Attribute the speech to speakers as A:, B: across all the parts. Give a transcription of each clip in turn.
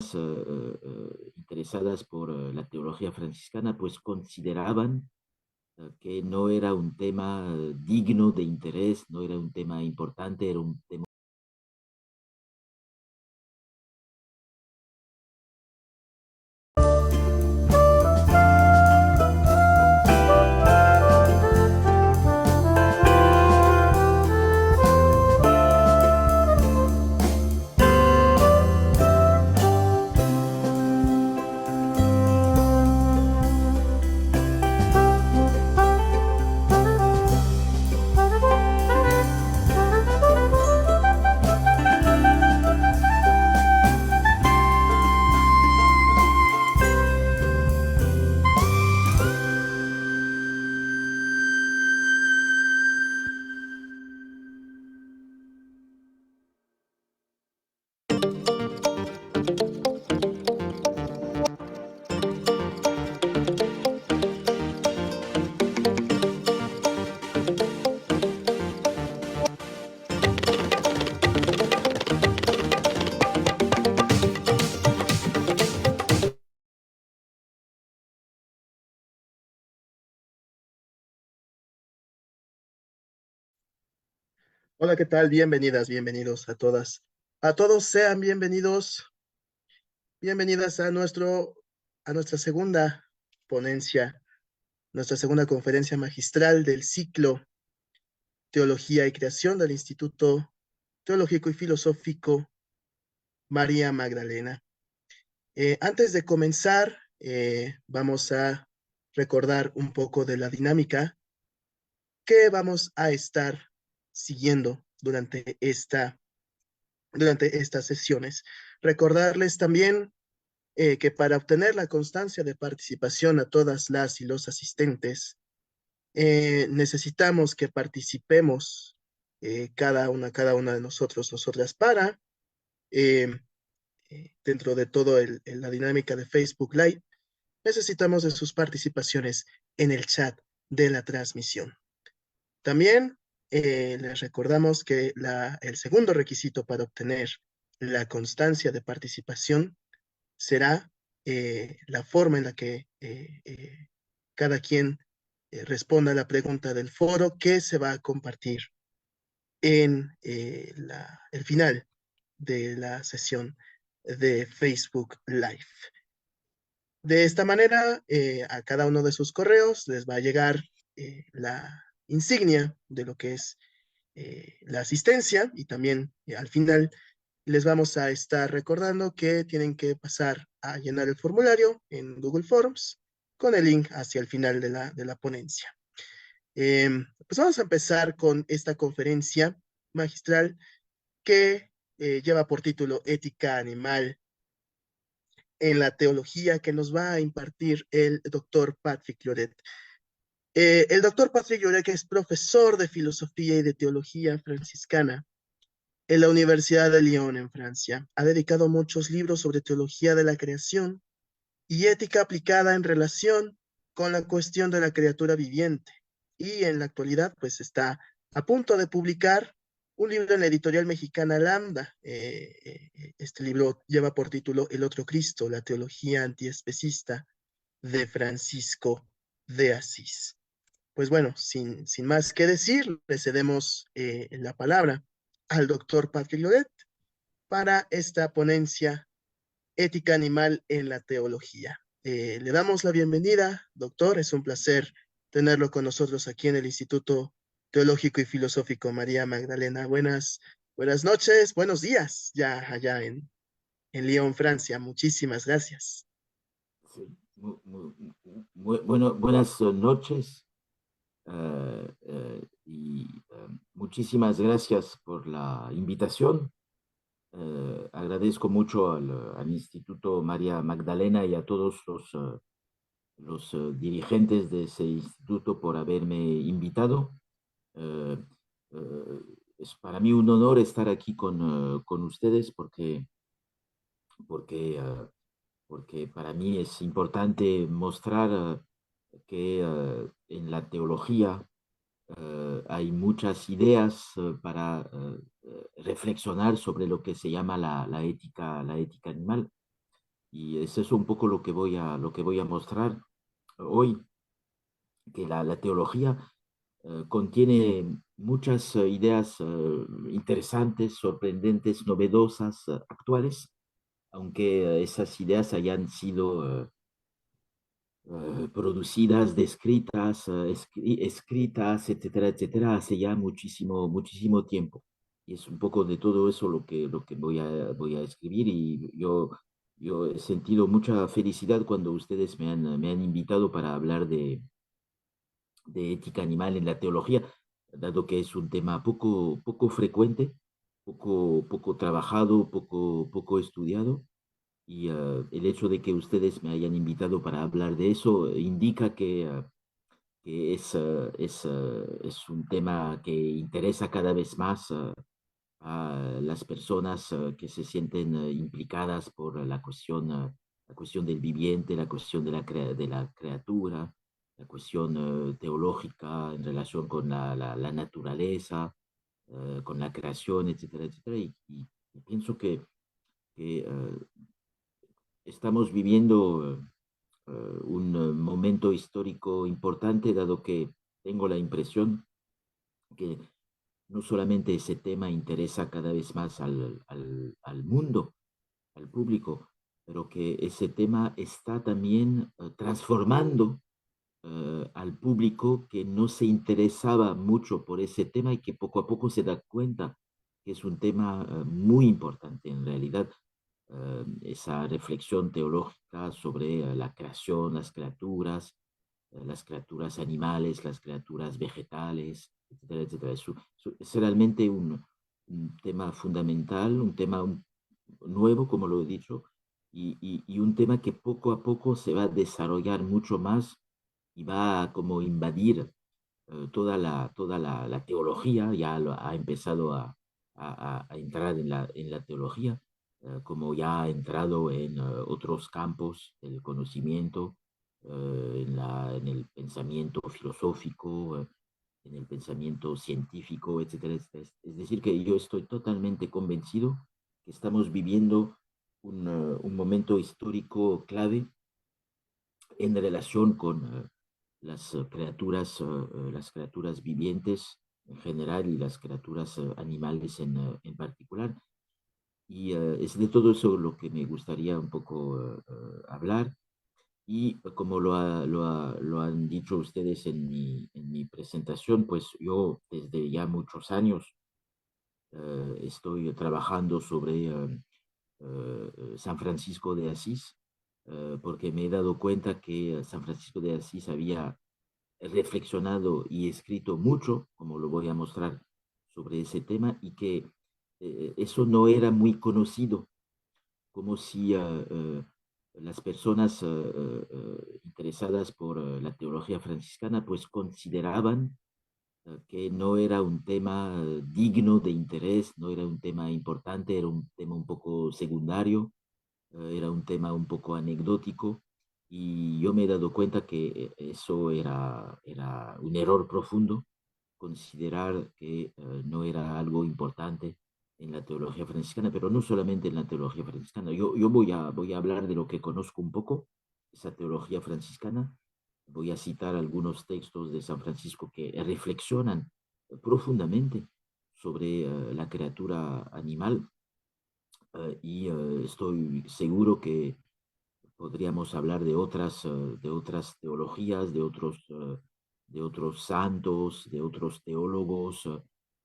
A: personas interesadas por la teología franciscana pues consideraban que no era un tema digno de interés, no era un tema importante, era un tema.
B: Hola, ¿qué tal? Bienvenidas, bienvenidos a todas. A todos sean bienvenidos, bienvenidas a nuestra segunda ponencia, nuestra segunda conferencia magistral del ciclo Teología y Creación del Instituto Teológico y Filosófico María Magdalena. Antes de comenzar, vamos a recordar un poco de la dinámica que vamos a estar siguiendo durante estas sesiones. Recordarles también que para obtener la constancia de participación a todas las y los asistentes, necesitamos que participemos cada una de nosotros, nosotras, para, eh, dentro de todo la dinámica de Facebook Live, necesitamos de sus participaciones en el chat de la transmisión. También les recordamos que el segundo requisito para obtener la constancia de participación será la forma en la que cada quien responda a la pregunta del foro que se va a compartir en el final de la sesión de Facebook Live. De esta manera, a cada uno de sus correos les va a llegar la insignia de lo que es la asistencia, y también al final les vamos a estar recordando que tienen que pasar a llenar el formulario en Google Forms con el link hacia el final de la ponencia. Pues vamos a empezar con esta conferencia magistral que lleva por título Ética Animal en la Teología, que nos va a impartir el doctor Patrick Lloret. El doctor Patrick Lloret, que es profesor de Filosofía y de Teología franciscana en la Universidad de Lyon, en Francia. Ha dedicado muchos libros sobre teología de la creación y ética aplicada en relación con la cuestión de la criatura viviente. Y en la actualidad, pues está a punto de publicar un libro en la editorial mexicana Lambda. Este libro lleva por título El otro Cristo, la teología antiespecista de Francisco de Asís. Pues bueno, sin más que decir, le cedemos la palabra al doctor Patrick Lloret para esta ponencia Ética Animal en la Teología. Le damos la bienvenida, doctor. Es un placer tenerlo con nosotros aquí en el Instituto Teológico y Filosófico María Magdalena. Buenas noches, buenos días, ya allá en Lyon, Francia. Muchísimas gracias.
A: Sí, buenas noches y muchísimas gracias por la invitación. Agradezco mucho al Instituto María Magdalena y a todos los dirigentes de ese instituto por haberme invitado. Eh, es para mí un honor estar aquí con ustedes porque, porque para mí es importante mostrar que en la teología hay muchas ideas para reflexionar sobre lo que se llama la ética animal. Y es eso un poco lo que voy a mostrar hoy, que la teología contiene muchas ideas interesantes, sorprendentes, novedosas, actuales, aunque esas ideas hayan sido producidas, descritas, escritas, etcétera, etcétera, hace ya muchísimo, muchísimo tiempo. Y es un poco de todo eso lo que voy a escribir y yo he sentido mucha felicidad cuando ustedes me han invitado para hablar de ética animal en la teología, dado que es un tema poco frecuente, poco trabajado, poco estudiado. Y el hecho de que ustedes me hayan invitado para hablar de eso indica que es un tema que interesa cada vez más a las personas que se sienten implicadas por la cuestión del viviente, la cuestión de de la criatura, la cuestión teológica en relación con la naturaleza, con la creación, etcétera, etcétera. Y pienso que estamos viviendo un momento histórico importante, dado que tengo la impresión que no solamente ese tema interesa cada vez más al mundo, al público, pero que ese tema está también transformando al público que no se interesaba mucho por ese tema y que poco a poco se da cuenta que es un tema muy importante en realidad. Esa reflexión teológica sobre la creación, las criaturas animales, las criaturas vegetales, etcétera, etcétera. Es realmente un tema fundamental, un tema nuevo, como lo he dicho, y un tema que poco a poco se va a desarrollar mucho más y va a como invadir la teología, ya ha empezado a entrar en la teología, como ya ha entrado en otros campos del conocimiento, en el pensamiento filosófico, en el pensamiento científico, etcétera, etcétera. Es decir, que yo estoy totalmente convencido que estamos viviendo un momento histórico clave en relación con las criaturas vivientes en general y las criaturas animales en particular. Y es de todo eso lo que me gustaría un poco hablar. Y como lo han dicho ustedes en mi presentación, pues yo desde ya muchos años estoy trabajando sobre San Francisco de Asís, porque me he dado cuenta que San Francisco de Asís había reflexionado y escrito mucho, como lo voy a mostrar, sobre ese tema y que eso no era muy conocido, como si las personas interesadas por la teología franciscana pues consideraban que no era un tema digno de interés, no era un tema importante, era un tema un poco secundario, era un tema un poco anecdótico y yo me he dado cuenta que eso era un error profundo, considerar que no era algo importante en la teología franciscana, pero no solamente en la teología franciscana. Yo voy a hablar de lo que conozco un poco, esa teología franciscana. Voy a citar algunos textos de San Francisco que reflexionan profundamente sobre la criatura animal y estoy seguro que podríamos hablar de otras teologías, de otros santos, de otros teólogos,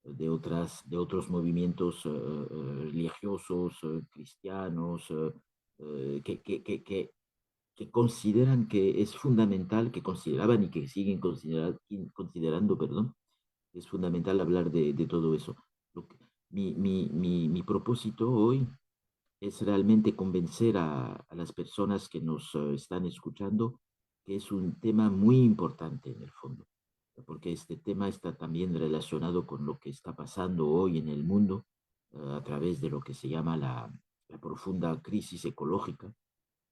A: de otros movimientos religiosos, cristianos, que consideran que es fundamental, que consideraban y que siguen considerando, perdón, es fundamental hablar de todo eso. Lo que- mi propósito hoy es realmente convencer a las personas que nos están escuchando que es un tema muy importante en el fondo, porque este tema está también relacionado con lo que está pasando hoy en el mundo a través de lo que se llama la profunda crisis ecológica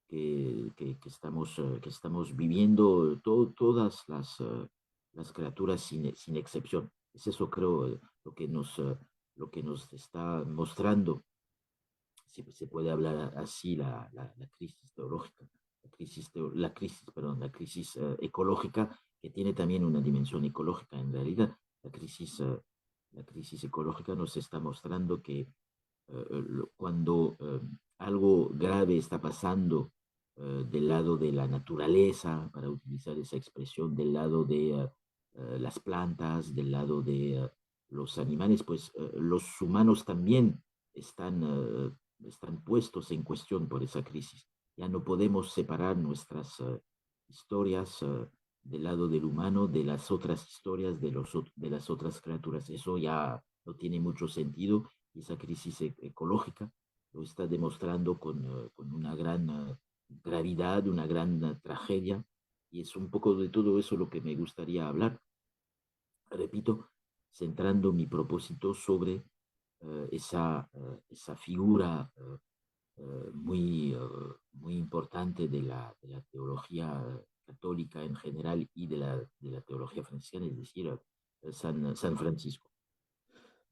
A: que estamos viviendo todas las criaturas sin excepción. Es eso, creo, lo que nos está mostrando si se puede hablar así, la crisis teológica, la crisis ecológica, que tiene también una dimensión ecológica. En realidad, la crisis ecológica nos está mostrando que cuando algo grave está pasando del lado de la naturaleza, para utilizar esa expresión, del lado de las plantas, del lado de los animales, pues los humanos también están puestos en cuestión por esa crisis. Ya no podemos separar nuestras historias del lado del humano de las otras historias de las otras criaturas. Eso ya no tiene mucho sentido, y esa crisis ecológica lo está demostrando con una gran gravedad, una gran tragedia, y es un poco de todo eso lo que me gustaría hablar. Repito, centrando mi propósito sobre esa figura muy importante de la teología católica en general y de la teología franciscana, es decir, San Francisco.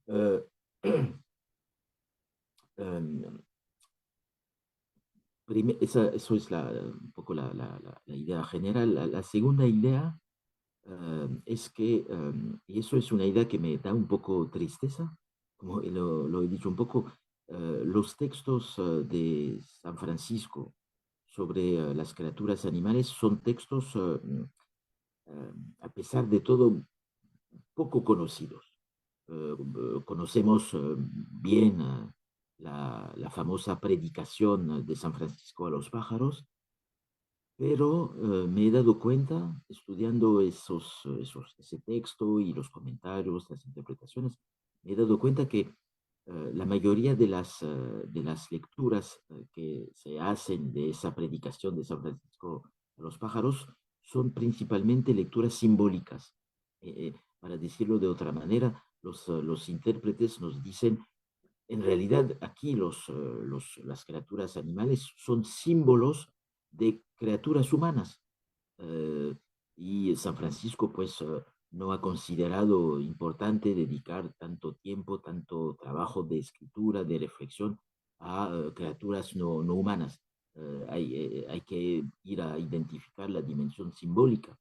A: Uh, um, eso es un poco la idea general. La segunda idea es que, y eso es una idea que me da un poco tristeza, como lo he dicho un poco, los textos de San Francisco sobre las criaturas animales son textos, a pesar de todo, poco conocidos. Conocemos bien la famosa predicación de San Francisco a los pájaros, pero me he dado cuenta, estudiando ese texto y los comentarios, las interpretaciones, me he dado cuenta que la mayoría de las lecturas que se hacen de esa predicación de San Francisco a los pájaros son principalmente lecturas simbólicas. Para decirlo de otra manera, los intérpretes nos dicen, en realidad aquí las criaturas animales son símbolos de criaturas humanas. Eh, y San Francisco pues no ha considerado importante dedicar tanto tiempo, tanto trabajo de escritura, de reflexión a criaturas no humanas. Hay que ir a identificar la dimensión simbólica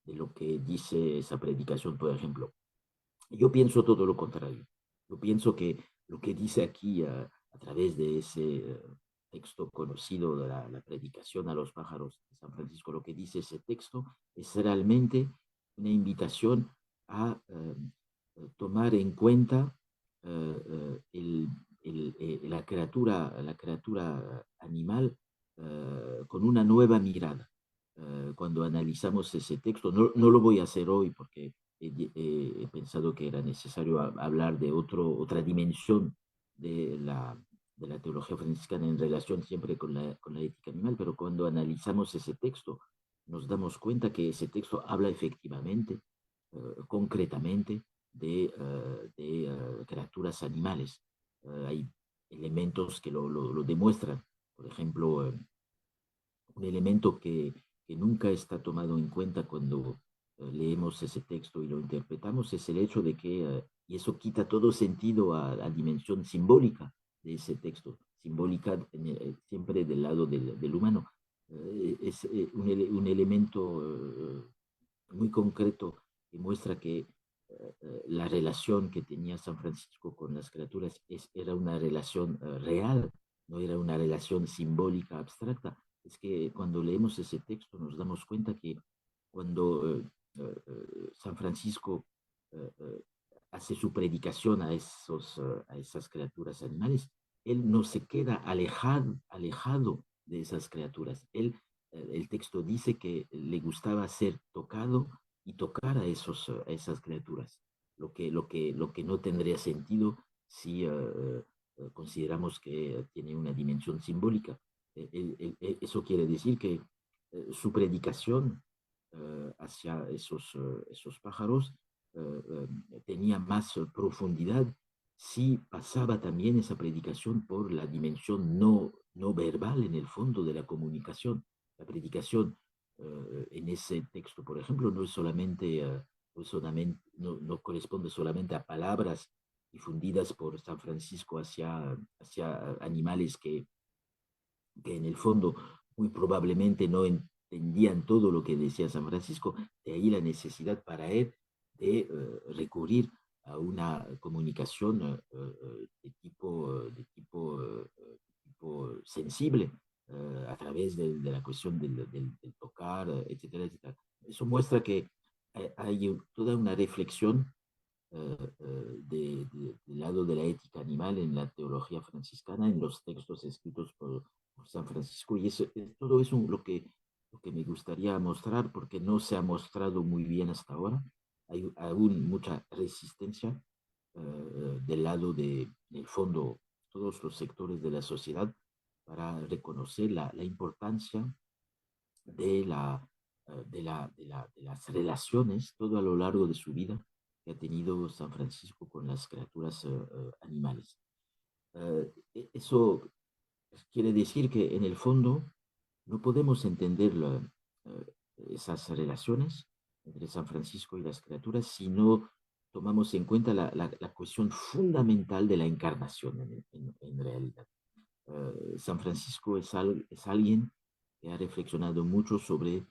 A: de lo que dice esa predicación, por ejemplo. Yo pienso todo lo contrario. Yo pienso que lo que dice aquí a través de ese texto conocido de la predicación a los pájaros de San Francisco, lo que dice ese texto es realmente una invitación a tomar en cuenta la criatura animal con una nueva mirada. Cuando analizamos ese texto, no lo voy a hacer hoy porque he pensado que era necesario hablar de otra dimensión de de la teología franciscana en relación siempre con la ética animal, pero cuando analizamos ese texto, nos damos cuenta que ese texto habla efectivamente, concretamente, de criaturas animales. Hay elementos que lo demuestran. Por ejemplo, un elemento que nunca está tomado en cuenta cuando leemos ese texto y lo interpretamos es el hecho de que, y eso quita todo sentido a la dimensión simbólica de ese texto, simbólica siempre del lado del humano. Es un elemento muy concreto que muestra que la relación que tenía San Francisco con las criaturas era una relación real, no era una relación simbólica abstracta. Es que cuando leemos ese texto nos damos cuenta que cuando San Francisco hace su predicación a esas criaturas animales, él no se queda alejado de esas criaturas. El texto dice que le gustaba ser tocado y tocar a esas criaturas, lo que no tendría sentido si consideramos que tiene una dimensión simbólica. Eso quiere decir que su predicación hacia esos pájaros tenía más profundidad si pasaba también esa predicación por la dimensión no verbal en el fondo de la comunicación. La predicación en ese texto, por ejemplo, no es solamente, no corresponde solamente a palabras difundidas por San Francisco hacia animales que en el fondo muy probablemente no entendían todo lo que decía San Francisco, de ahí la necesidad para él de recurrir a una comunicación de tipo sensible, a través de la cuestión del tocar, etcétera, etcétera. Eso muestra que hay toda una reflexión del lado de la ética animal en la teología franciscana, en los textos escritos por San Francisco, y todo eso lo que me gustaría mostrar, porque no se ha mostrado muy bien hasta ahora. Hay aún mucha resistencia del lado del fondo, todos los sectores de la sociedad, para reconocer la importancia de, la, de las relaciones todo a lo largo de su vida que ha tenido San Francisco con las criaturas animales. Eso quiere decir que en el fondo no podemos entender esas relaciones entre San Francisco y las criaturas si no tomamos en cuenta la cuestión fundamental de la encarnación en realidad. San Francisco es alguien que ha reflexionado mucho sobre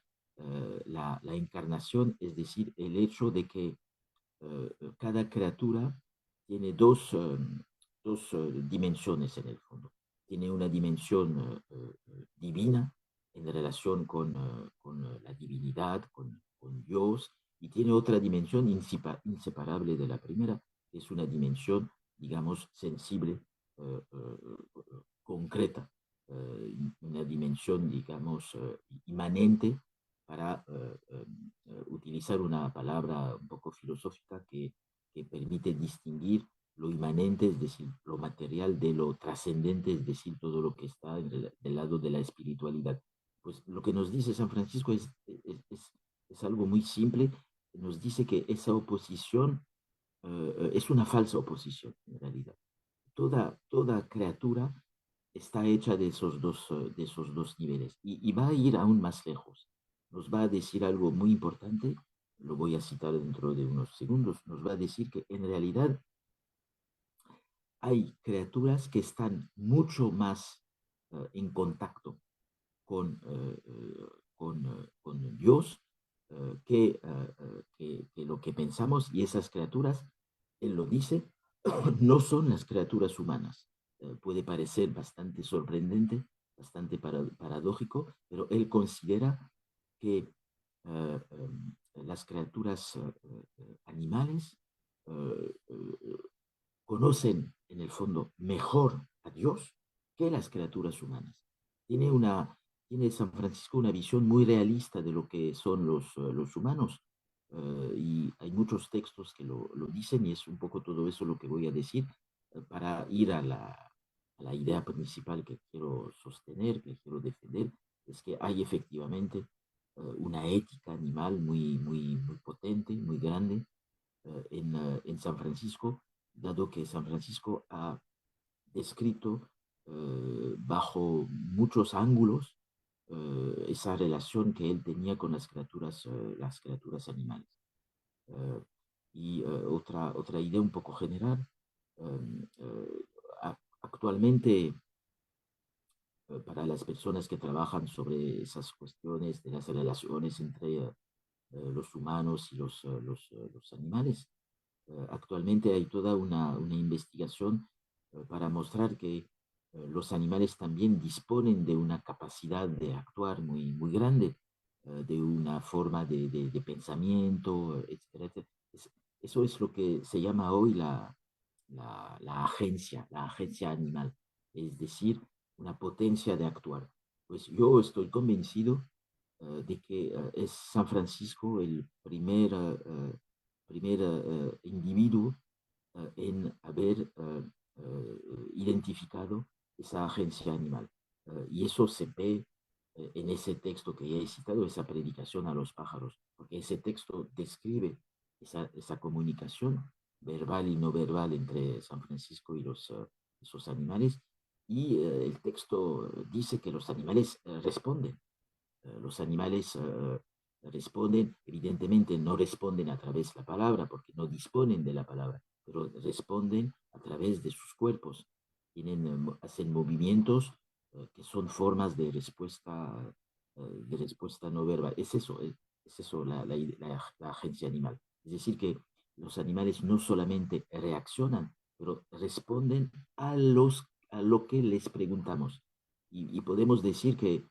A: la encarnación, es decir, el hecho de que cada criatura tiene dos dimensiones en el fondo. Tiene una dimensión divina en relación con la divinidad, con Dios, y tiene otra dimensión inseparable de la primera, que es una dimensión, digamos, sensible, concreta, una dimensión, digamos, inmanente, para utilizar una palabra un poco filosófica que permite distinguir lo inmanente, es decir, lo material, de lo trascendente, es decir, todo lo que está del lado de la espiritualidad. Pues lo que nos dice San Francisco es algo muy simple. Nos dice que esa oposición es una falsa oposición, en realidad. Toda criatura está hecha de esos dos niveles, y va a ir aún más lejos. Nos va a decir algo muy importante, lo voy a citar dentro de unos segundos. Nos va a decir que en realidad hay criaturas que están mucho más en contacto con, con Dios, que lo que pensamos, y esas criaturas, él lo dice, no son las criaturas humanas. Puede parecer bastante sorprendente, bastante paradójico, pero él considera que las criaturas animales uh, uh, conocen en el fondo mejor a Dios que las criaturas humanas. Tiene, una, tiene San Francisco una visión muy realista de lo que son los humanos, y hay muchos textos que lo dicen, y es un poco todo eso lo que voy a decir, para ir a la idea principal que quiero sostener, que quiero defender. Es que hay efectivamente una ética animal muy, muy, muy potente, muy grande, en San Francisco, dado que San Francisco ha descrito bajo muchos ángulos esa relación que él tenía con las criaturas animales. Uh, y otra idea un poco general, um, actualmente, para las personas que trabajan sobre esas cuestiones de las relaciones entre los humanos y los animales, actualmente hay toda una investigación para mostrar que los animales también disponen de una capacidad de actuar muy, muy grande, de una forma de pensamiento, etcétera, etcétera. Eso es lo que se llama hoy la agencia animal, es decir, una potencia de actuar. Pues yo estoy convencido de que es San Francisco el primer individuo en haber identificado esa agencia animal. Y eso se ve en ese texto que ya he citado, esa predicación a los pájaros, porque ese texto describe esa comunicación verbal y no verbal entre San Francisco y esos animales, y el texto dice que los animales responden. Los animales responden, evidentemente no responden a través de la palabra, porque no disponen de la palabra, pero responden a través de sus cuerpos. Hacen movimientos que son formas de respuesta no verbal. Es eso la agencia animal. Es decir, que los animales no solamente reaccionan, pero responden a lo que les preguntamos. Y podemos decir que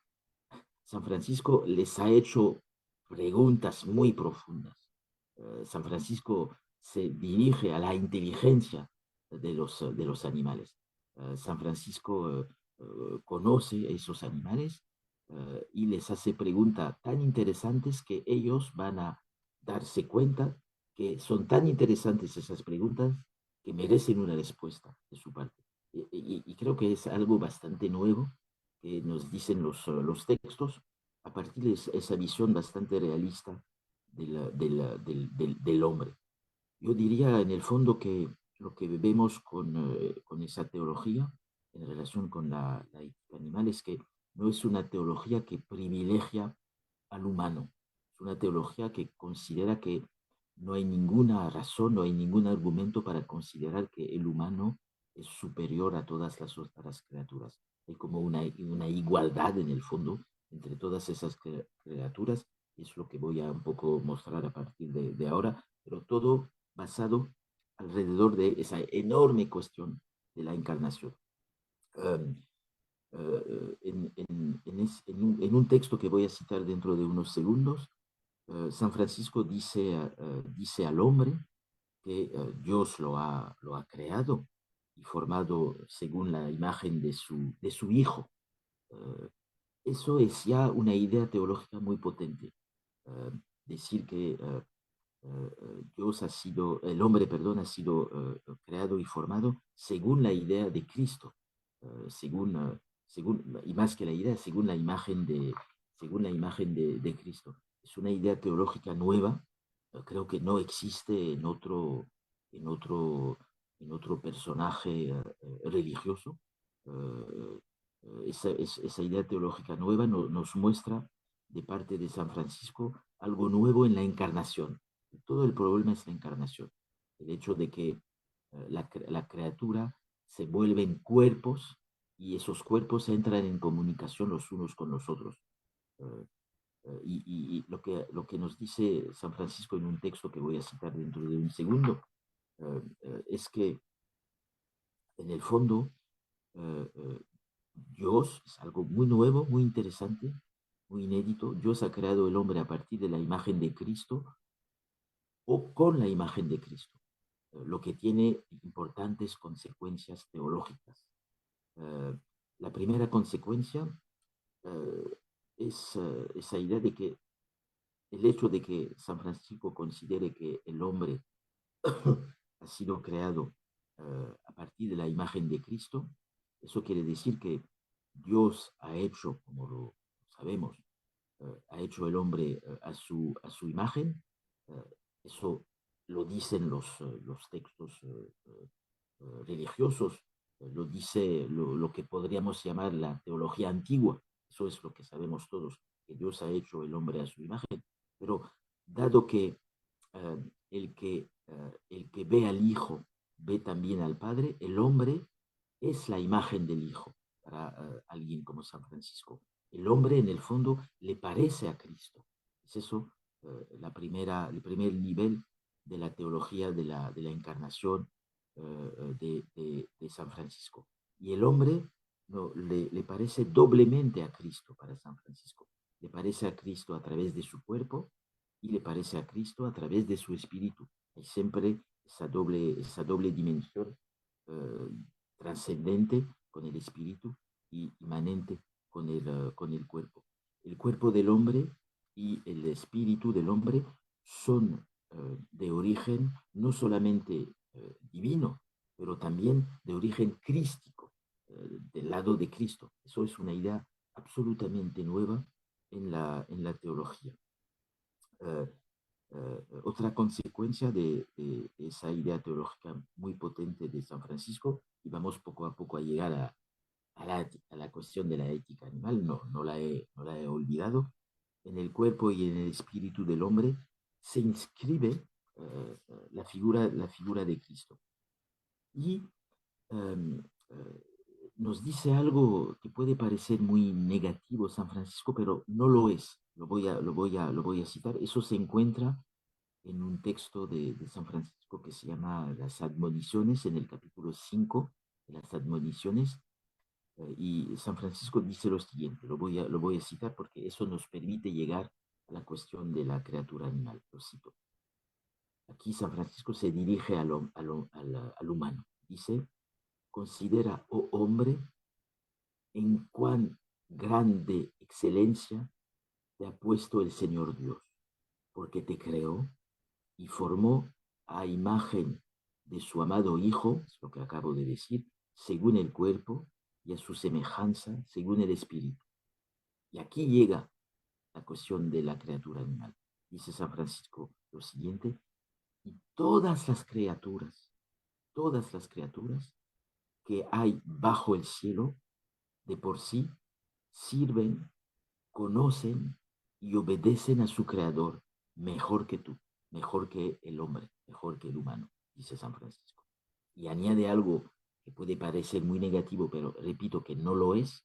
A: San Francisco les ha hecho preguntas muy profundas. San Francisco se dirige a la inteligencia de los animales. San Francisco conoce a esos animales y les hace preguntas tan interesantes que ellos van a darse cuenta que son tan interesantes esas preguntas que merecen una respuesta de su parte. Y creo que es algo bastante nuevo que nos dicen los textos a partir de esa visión bastante realista del hombre. Yo diría en el fondo que lo que vemos con esa teología en relación con la ética animal es que no es una teología que privilegia al humano, es una teología que considera que no hay ninguna razón, no hay ningún argumento para considerar que el humano es superior a todas las otras criaturas. Hay como una igualdad en el fondo entre todas esas criaturas, y es lo que voy a un poco mostrar a partir de ahora, pero todo basado alrededor de esa enorme cuestión de la encarnación. Um, en un texto que voy a citar dentro de unos segundos, San Francisco dice al hombre que Dios lo ha creado y formado según la imagen de su Hijo. Uh, Eso es ya una idea teológica muy potente. Decir que Dios ha sido, el hombre, perdón, ha sido creado y formado según la idea de Cristo, y más que la idea, según la imagen de Cristo. Es una idea teológica nueva, creo que no existe en otro, en otro personaje religioso. Uh, esa idea teológica nueva nos muestra de parte de San Francisco algo nuevo en la encarnación. Todo el problema es la encarnación, el hecho de que la criatura se vuelven cuerpos y esos cuerpos entran en comunicación los unos con los otros. Uh, lo que nos dice San Francisco en un texto que voy a citar dentro de un segundo es que en el fondo Dios es algo muy nuevo, muy interesante, muy inédito. Dios ha creado el hombre a partir de la imagen de Cristo o con la imagen de Cristo, lo que tiene importantes consecuencias teológicas. La primera consecuencia es esa idea de que el hecho de que San Francisco considere que el hombre ha sido creado a partir de la imagen de Cristo, eso quiere decir que Dios ha hecho, como lo sabemos, ha hecho el hombre a su imagen. Eso lo dicen los textos religiosos, lo dice lo que podríamos llamar la teología antigua. Eso es lo que sabemos todos, que Dios ha hecho el hombre a su imagen. Pero dado que el que ve al Hijo ve también al Padre, el hombre es la imagen del Hijo para alguien como San Francisco. El hombre en el fondo le parece a Cristo. Es eso el primer nivel de la teología de la encarnación de San Francisco. Y el hombre no, le parece doblemente a Cristo para San Francisco. Le parece a Cristo a través de su cuerpo y le parece a Cristo a través de su espíritu. Hay siempre esa doble dimensión eh, trascendente con el espíritu y inmanente con el cuerpo. El cuerpo del hombre y el espíritu del hombre son de origen no solamente divino, pero también de origen crístico, del lado de Cristo. Eso es una idea absolutamente nueva en la teología. Uh, Otra consecuencia de esa idea teológica muy potente de San Francisco, y vamos poco a poco a llegar a la cuestión de la ética animal, no la he olvidado, en el cuerpo y en el espíritu del hombre se inscribe la figura de Cristo. Y um, nos dice algo que puede parecer muy negativo San Francisco, pero no lo es. Lo voy a citar. Eso se encuentra en un texto de San Francisco que se llama Las Admoniciones, en el capítulo 5 de las Admoniciones. Y San Francisco dice lo siguiente, lo voy a citar porque eso nos permite llegar a la cuestión de la criatura animal. Lo cito. Aquí San Francisco se dirige al humano. Dice, considera, oh hombre, en cuán grande excelencia te ha puesto el Señor Dios, porque te creó y formó a imagen de su amado Hijo, es lo que acabo de decir, según el cuerpo, y a su semejanza, según el espíritu. Y aquí llega la cuestión de la criatura animal. Dice San Francisco lo siguiente, y todas las criaturas que hay bajo el cielo, de por sí, sirven, conocen y obedecen a su creador mejor que tú, mejor que el hombre, mejor que el humano, dice San Francisco. Y añade algo que puede parecer muy negativo, pero repito que no lo es,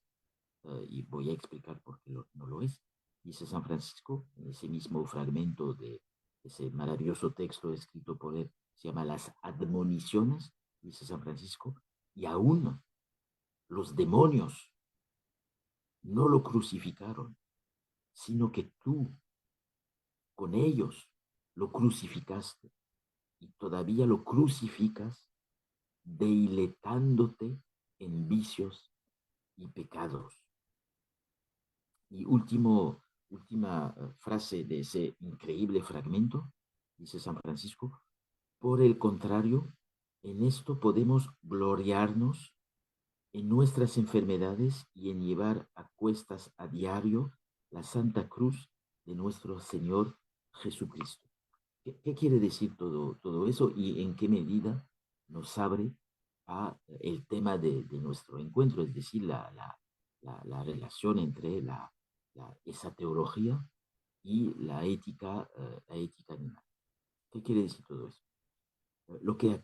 A: y voy a explicar por qué no lo es. Dice San Francisco, en ese mismo fragmento de ese maravilloso texto escrito por él, se llama Las Admoniciones, dice San Francisco, y aún los demonios no lo crucificaron, sino que tú con ellos lo crucificaste y todavía lo crucificas deiletándote en vicios y pecados. Y última frase de ese increíble fragmento, dice San Francisco, por el contrario, en esto podemos gloriarnos en nuestras enfermedades y en llevar a cuestas a diario la Santa Cruz de nuestro Señor Jesucristo. ¿Qué quiere decir todo eso y en qué medida nos abre a el tema de nuestro encuentro, es decir, la relación entre esa teología y la ética animal? ¿Qué quiere decir todo eso? Lo que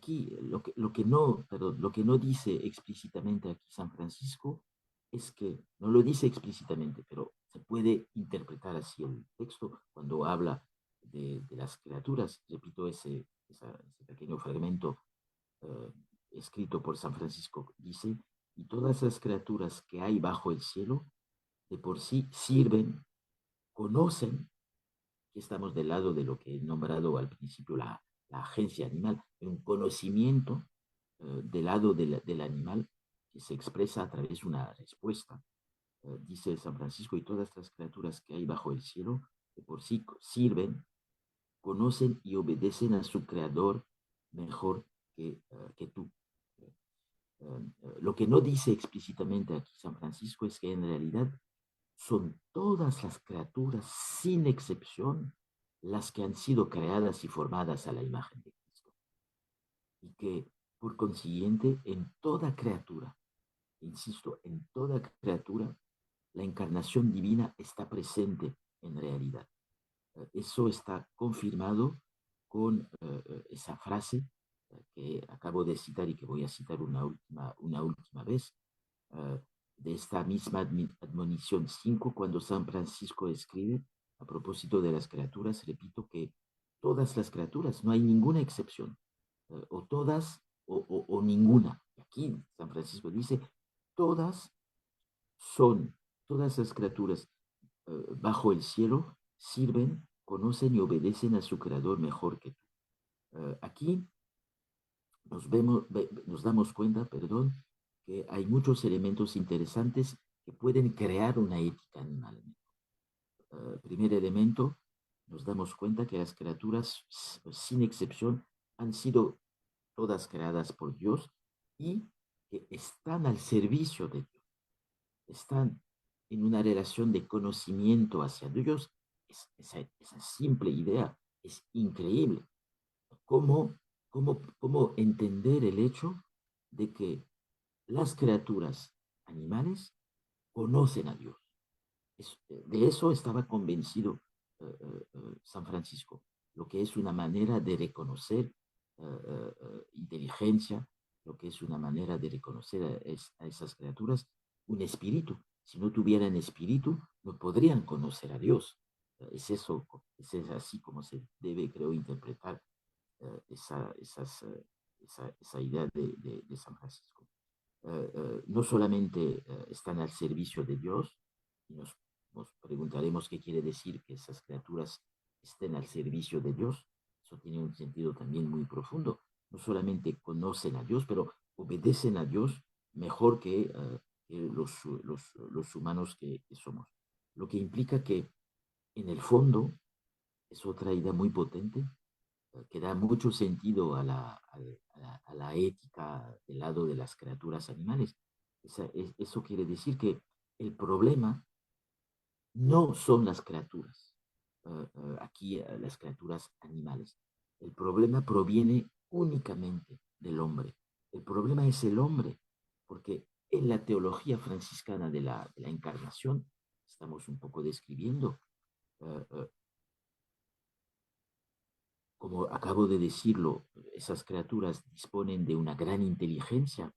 A: no dice explícitamente aquí San Francisco es que, no lo dice explícitamente, pero se puede interpretar así el texto cuando habla de las criaturas. Repito ese pequeño fragmento eh, escrito por San Francisco. Dice, y todas las criaturas que hay bajo el cielo, de por sí sirven, conocen, que estamos del lado de lo que he nombrado al principio, la agencia animal, un conocimiento del lado del animal que se expresa a través de una respuesta. Dice San Francisco, y todas las criaturas que hay bajo el cielo, de por sí sirven, conocen y obedecen a su creador mejor que tú. Lo que no dice explícitamente aquí San Francisco es que en realidad son todas las criaturas, sin excepción, las que han sido creadas y formadas a la imagen de Cristo. Y que, por consiguiente, en toda criatura, insisto, en toda criatura, la encarnación divina está presente en realidad. Eso está confirmado con esa frase que acabo de citar y que voy a citar una última vez, de esta misma admonición 5, cuando San Francisco escribe a propósito de las criaturas, repito que todas las criaturas, no hay ninguna excepción, o todas o ninguna. Aquí San Francisco dice, todas son, todas las criaturas bajo el cielo sirven, conocen y obedecen a su creador mejor que tú. Aquí nos damos cuenta, perdón, que hay muchos elementos interesantes que pueden crear una ética animal. Primer elemento, nos damos cuenta que las criaturas, sin excepción, han sido todas creadas por Dios y que están al servicio de Dios, están en una relación de conocimiento hacia Dios. Esa simple idea es increíble. ¿Cómo entender el hecho de que las criaturas animales conocen a Dios? De eso estaba convencido San Francisco. lo que es una manera de reconocer inteligencia, lo que es una manera de reconocer a esas criaturas un espíritu. Si no tuvieran espíritu, no podrían conocer a Dios. Es eso, es así como se debe, creo, interpretar esa idea de San Francisco. No solamente están al servicio de Dios, y nos preguntaremos qué quiere decir que esas criaturas estén al servicio de Dios. Eso tiene un sentido también muy profundo. No solamente conocen a Dios, pero obedecen a Dios mejor que los humanos que somos. Lo que implica que en el fondo es otra idea muy potente que da mucho sentido a la ética del lado de las criaturas animales. Eso quiere decir que el problema no son las criaturas, aquí las criaturas animales. El problema proviene únicamente del hombre. El problema es el hombre, porque en la teología franciscana de la encarnación, estamos un poco describiendo, uh, uh, como acabo de decirlo, esas criaturas disponen de una gran inteligencia,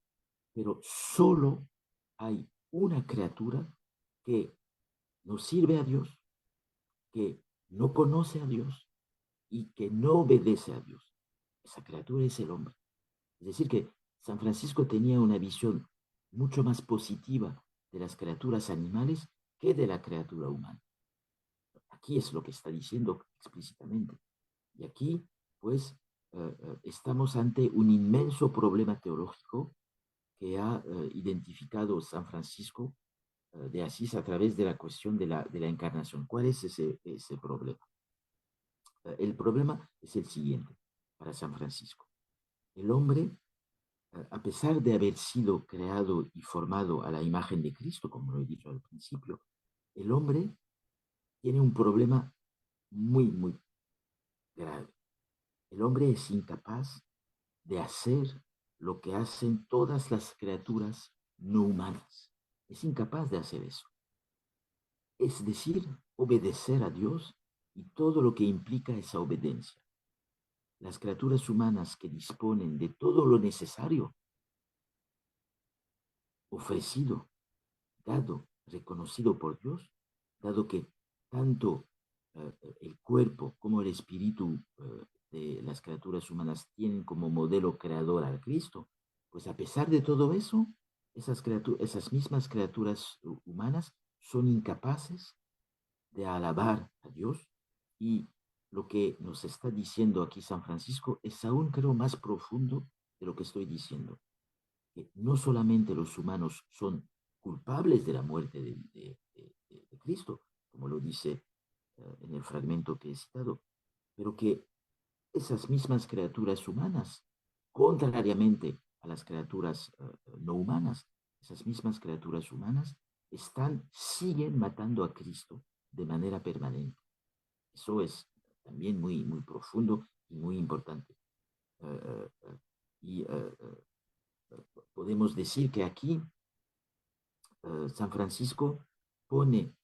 A: pero solo hay una criatura que no sirve a Dios, que no conoce a Dios y que no obedece a Dios. Esa criatura es el hombre. Es decir, que San Francisco tenía una visión mucho más positiva de las criaturas animales que de la criatura humana. Aquí es lo que está diciendo explícitamente. Y aquí, pues, estamos ante un inmenso problema teológico que ha identificado San Francisco de Asís a través de la cuestión de la encarnación. ¿Cuál es ese problema? El problema es el siguiente para San Francisco. El hombre, a pesar de haber sido creado y formado a la imagen de Cristo, como lo he dicho al principio, el hombre tiene un problema muy, muy grave. El hombre es incapaz de hacer lo que hacen todas las criaturas no humanas. Es incapaz de hacer eso. Es decir, obedecer a Dios y todo lo que implica esa obediencia. Las criaturas humanas que disponen de todo lo necesario, ofrecido, dado, reconocido por Dios, dado que tanto el cuerpo como el espíritu de las criaturas humanas tienen como modelo creador al Cristo, pues a pesar de todo eso, esas mismas criaturas humanas son incapaces de alabar a Dios y lo que nos está diciendo aquí San Francisco es aún creo más profundo de lo que estoy diciendo, que no solamente los humanos son culpables de la muerte de Cristo, como lo dice en el fragmento que he citado, pero que esas mismas criaturas humanas, contrariamente a las criaturas no humanas, esas mismas criaturas humanas siguen matando a Cristo de manera permanente. Eso es también muy, muy profundo y muy importante. Y podemos decir que aquí San Francisco pone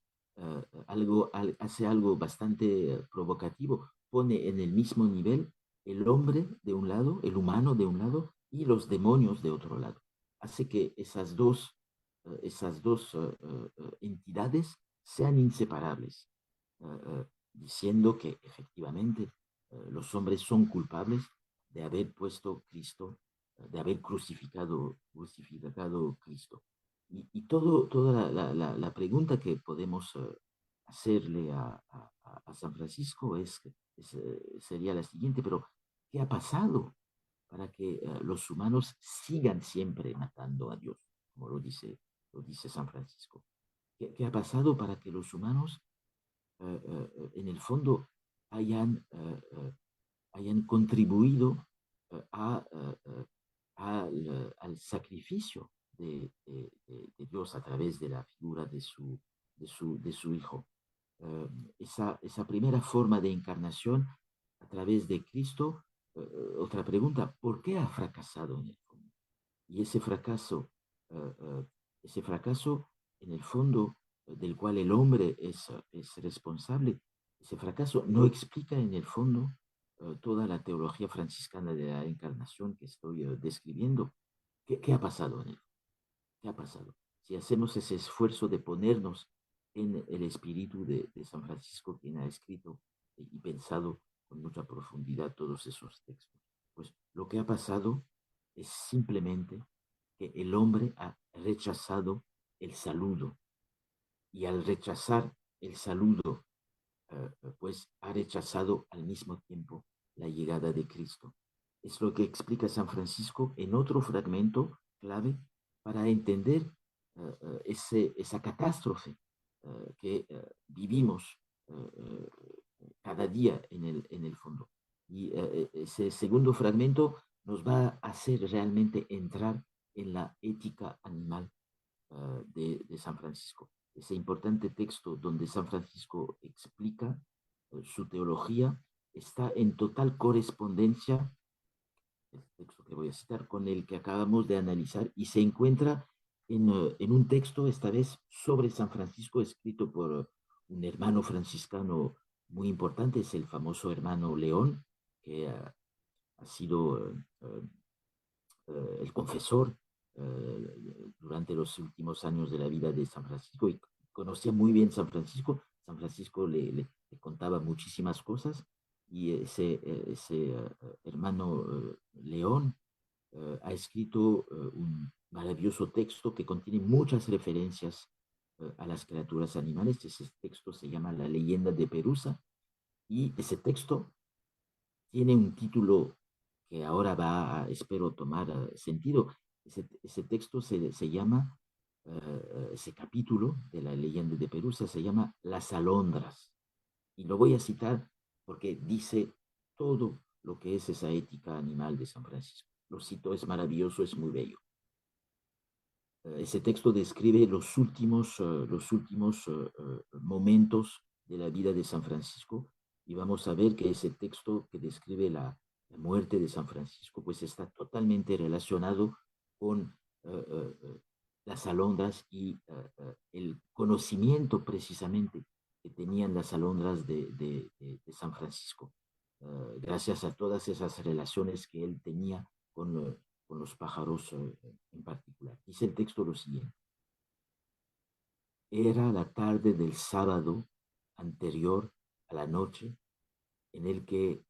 A: hace algo bastante provocativo, pone en el mismo nivel el hombre de un lado, el humano de un lado y los demonios de otro lado. Hace que esas dos entidades sean inseparables, diciendo que efectivamente los hombres son culpables de haber puesto Cristo, de haber crucificado Cristo. Y toda la pregunta que podemos hacerle a San Francisco sería la siguiente, pero ¿qué ha pasado para que los humanos sigan siempre matando a Dios, como lo dice San Francisco? ¿Qué ha pasado para que los humanos en el fondo hayan contribuido al sacrificio de Dios a través de la figura de su Hijo? Esa primera forma de encarnación a través de Cristo, otra pregunta, ¿por qué ha fracasado en el fondo? Y uh, uh, ese fracaso en el fondo del cual el hombre es responsable, Ese fracaso no explica en el fondo toda la teología franciscana de la encarnación que estoy describiendo. ¿Qué ha pasado en él? ¿Qué ha pasado? Si hacemos ese esfuerzo de ponernos en el espíritu de San Francisco, quien ha escrito y pensado con mucha profundidad todos esos textos, pues lo que ha pasado es simplemente que el hombre ha rechazado el saludo, y al rechazar el saludo, pues ha rechazado al mismo tiempo la llegada de Cristo. Es lo que explica San Francisco en otro fragmento clave para entender esa catástrofe que vivimos cada día en el fondo. Y ese segundo fragmento nos va a hacer realmente entrar en la ética animal de San Francisco. Ese importante texto donde San Francisco explica su teología está en total correspondencia, el texto que voy a citar, con el que acabamos de analizar, y se encuentra en un texto, esta vez sobre San Francisco, escrito por un hermano franciscano muy importante, es el famoso hermano León, que ha sido el confesor durante los últimos años de la vida de San Francisco, y conocía muy bien San Francisco. San Francisco le contaba muchísimas cosas, y ese hermano León ha escrito un maravilloso texto que contiene muchas referencias a las criaturas animales. Ese texto se llama La leyenda de Perusa, y ese texto tiene un título que ahora va a, espero, tomar sentido. Ese texto se llama, ese capítulo de la leyenda de Perusa se llama Las alondras. Y lo voy a citar porque dice todo lo que es esa ética animal de San Francisco. Lo cito, es maravilloso, es muy bello. Ese texto describe los últimos momentos de la vida de San Francisco, y vamos a ver que ese texto que describe la muerte de San Francisco pues está totalmente relacionado con las alondras y el conocimiento precisamente que tenían las alondras de San Francisco, gracias a todas esas relaciones que él tenía con los pájaros en particular. Dice el texto lo siguiente: era la tarde del sábado anterior a la noche en el que,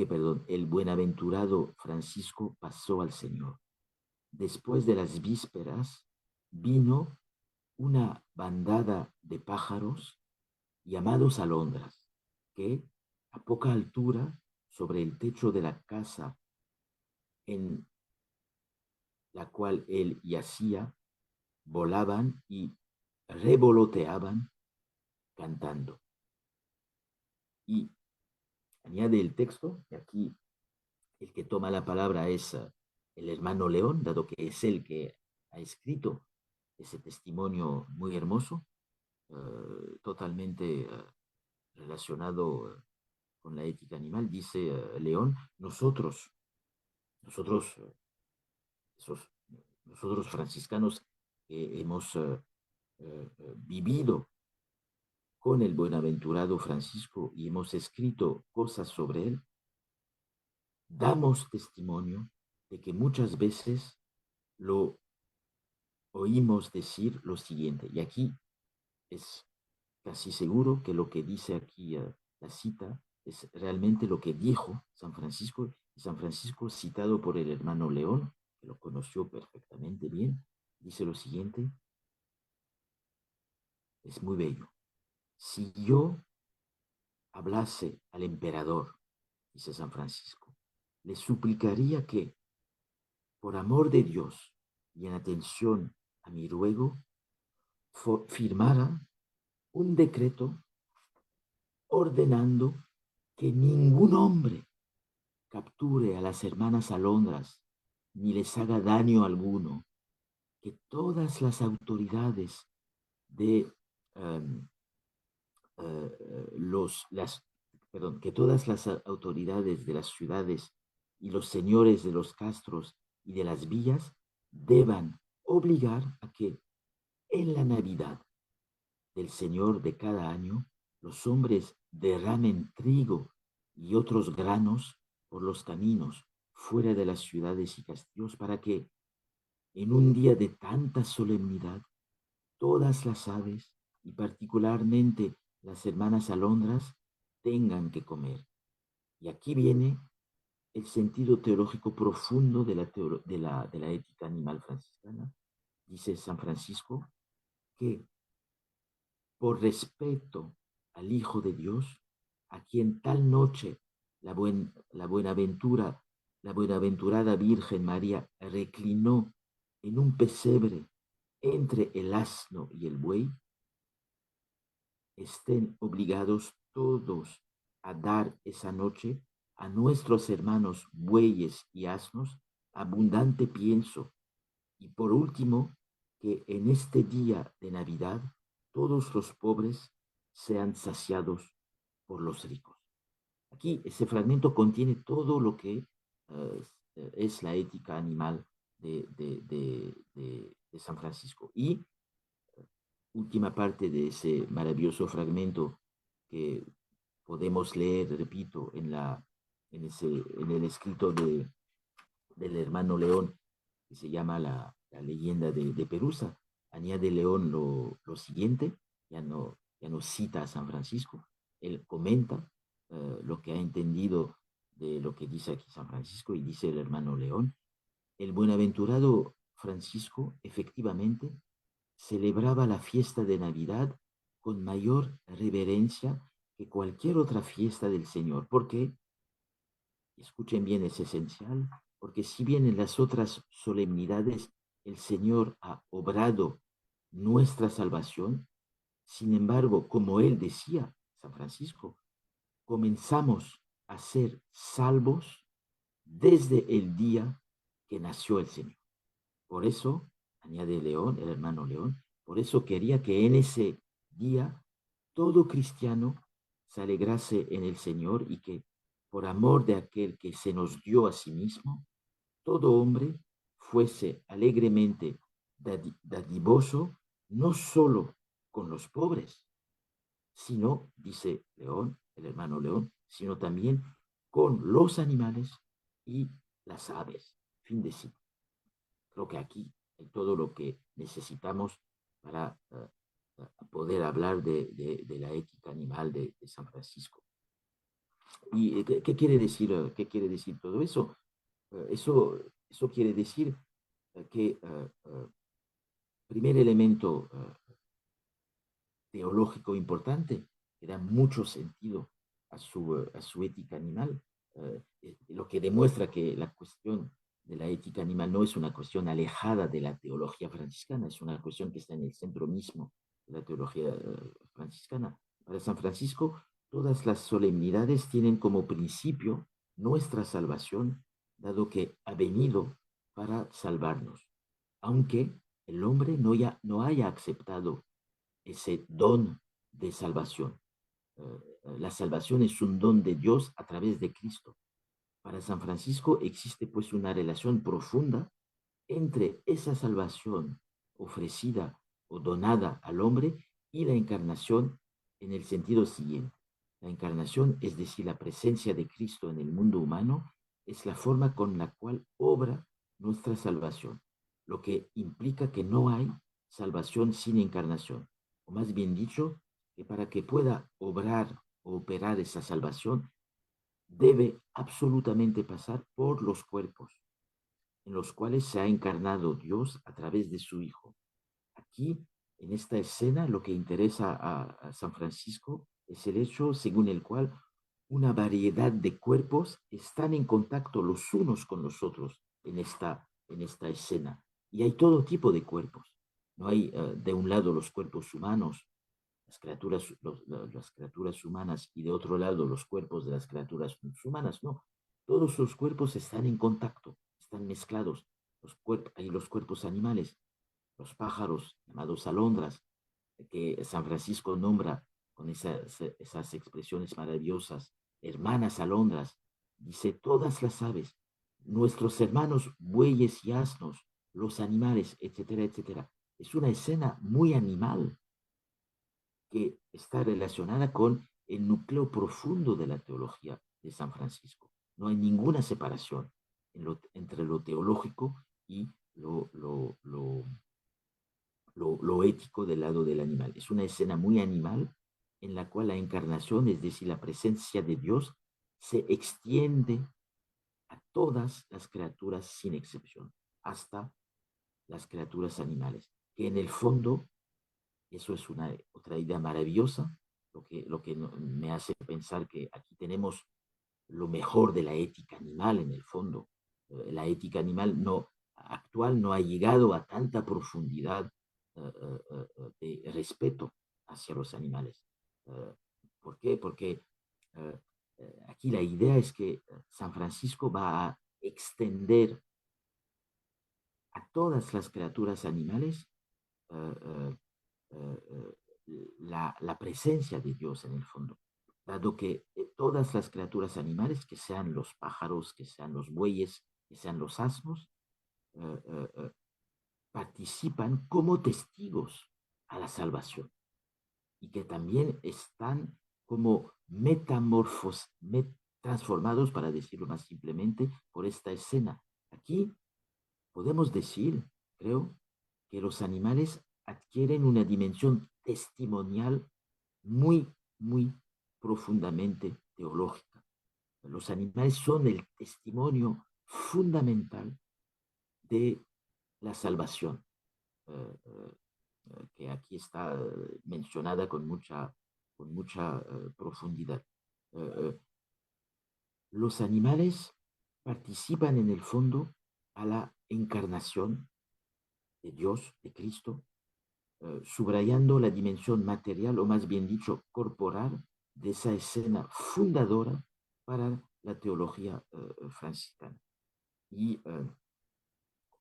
A: perdón, el buenaventurado Francisco pasó al Señor. Después de las vísperas vino una bandada de pájaros llamados alondras, que a poca altura sobre el techo de la casa en la cual él yacía, volaban y revoloteaban cantando. Y añade el texto, y aquí el que toma la palabra es el hermano León, dado que es él que ha escrito ese testimonio muy hermoso, totalmente relacionado con la ética animal. Dice León: nosotros, esos, nosotros franciscanos que hemos vivido con el buenaventurado Francisco y hemos escrito cosas sobre él, damos testimonio de que muchas veces lo oímos decir lo siguiente, y aquí es casi seguro que lo que dice aquí la cita es realmente lo que dijo San Francisco, y San Francisco, citado por el hermano León, que lo conoció perfectamente bien, dice lo siguiente, es muy bello: si yo hablase al emperador, dice San Francisco, le suplicaría que, por amor de Dios y en atención a mi ruego, firmara un decreto ordenando que ningún hombre capture a las hermanas alondras ni les haga daño alguno, que todas las autoridades de um, las, perdón, que todas las autoridades de las ciudades y los señores de los castros y de las villas deban obligar a que en la Navidad del Señor de cada año, los hombres derramen trigo y otros granos por los caminos fuera de las ciudades y castillos para que en un día de tanta solemnidad todas las aves y particularmente las hermanas alondras tengan que comer. Y aquí viene el sentido teológico profundo de la ética animal franciscana. Dice San Francisco que por respeto al Hijo de Dios, a quien tal noche la buenaventurada Virgen María reclinó en un pesebre entre el asno y el buey, estén obligados todos a dar esa noche a nuestros hermanos bueyes y asnos abundante pienso. Y por último, que en este día de Navidad todos los pobres sean saciados por los ricos. Aquí ese fragmento contiene todo lo que es la ética animal de San Francisco. Y última parte de ese maravilloso fragmento que podemos leer, repito, en el escrito del hermano León, que se llama la leyenda de Perusa. Añade León lo siguiente, ya no cita a San Francisco, él comenta lo que ha entendido de lo que dice aquí San Francisco y dice el hermano León. El buenaventurado Francisco efectivamente celebraba la fiesta de Navidad con mayor reverencia que cualquier otra fiesta del Señor, porque, escuchen bien, es esencial, porque si bien en las otras solemnidades el Señor ha obrado nuestra salvación, sin embargo, como él decía, San Francisco, comenzamos a ser salvos desde el día que nació el Señor. Por eso, añade León, el hermano León, por eso quería que en ese día todo cristiano se alegrase en el Señor y que por amor de aquel que se nos dio a sí mismo, todo hombre fuese alegremente dadivoso, no solo con los pobres, sino, dice León, el hermano León, sino también con los animales y las aves. Fin de cita. Creo que aquí hay todo lo que necesitamos para poder hablar de la ética animal de San Francisco. ¿Y qué quiere decir todo eso? Eso quiere decir que, primer elemento teológico importante, que da mucho sentido a su ética animal, lo que demuestra que la cuestión de la ética animal no es una cuestión alejada de la teología franciscana, es una cuestión que está en el centro mismo de la teología franciscana. Para San Francisco, todas las solemnidades tienen como principio nuestra salvación, dado que ha venido para salvarnos, aunque el hombre no haya aceptado ese don de salvación. La salvación es un don de Dios a través de Cristo. Para San Francisco existe pues una relación profunda entre esa salvación ofrecida o donada al hombre y la encarnación en el sentido siguiente. La encarnación, es decir, la presencia de Cristo en el mundo humano, es la forma con la cual obra nuestra salvación, lo que implica que no hay salvación sin encarnación, o más bien dicho, que para que pueda obrar o operar esa salvación, debe absolutamente pasar por los cuerpos en los cuales se ha encarnado Dios a través de su Hijo. Aquí, en esta escena, lo que interesa a San Francisco es el hecho según el cual una variedad de cuerpos están en contacto los unos con los otros en esta escena. Y hay todo tipo de cuerpos. No hay de un lado los cuerpos humanos, las criaturas humanas, y de otro lado los cuerpos de las criaturas humanas. No, todos los cuerpos están en contacto, están mezclados. Hay los cuerpos animales, los pájaros llamados alondras, que San Francisco nombra con esas expresiones maravillosas, hermanas alondras, dice todas las aves, nuestros hermanos bueyes y asnos, los animales, etcétera, etcétera. Es una escena muy animal, que está relacionada con el núcleo profundo de la teología de San Francisco. No hay ninguna separación entre lo teológico y lo ético del lado del animal. Es una escena muy animal en la cual la encarnación, es decir, la presencia de Dios, se extiende a todas las criaturas sin excepción, hasta las criaturas animales, que en el fondo, eso es otra idea maravillosa, lo que me hace pensar que aquí tenemos lo mejor de la ética animal en el fondo. La ética animal actual no ha llegado a tanta profundidad de respeto hacia los animales. Uh, ¿Por qué? Porque aquí la idea es que San Francisco va a extender a todas las criaturas animales uh, la presencia de Dios en el fondo, dado que todas las criaturas animales, que sean los pájaros, que sean los bueyes, que sean los asnos, participan como testigos a la salvación y que también están como transformados, para decirlo más simplemente, por esta escena. Aquí podemos decir, creo, que los animales adquieren una dimensión testimonial muy, muy profundamente teológica. Los animales son el testimonio fundamental de la salvación, eh, que aquí está mencionada con mucha profundidad. Eh, los animales participan en el fondo a la encarnación de Dios, de Cristo, subrayando la dimensión material, o más bien dicho, corporal, de esa escena fundadora para la teología franciscana. Y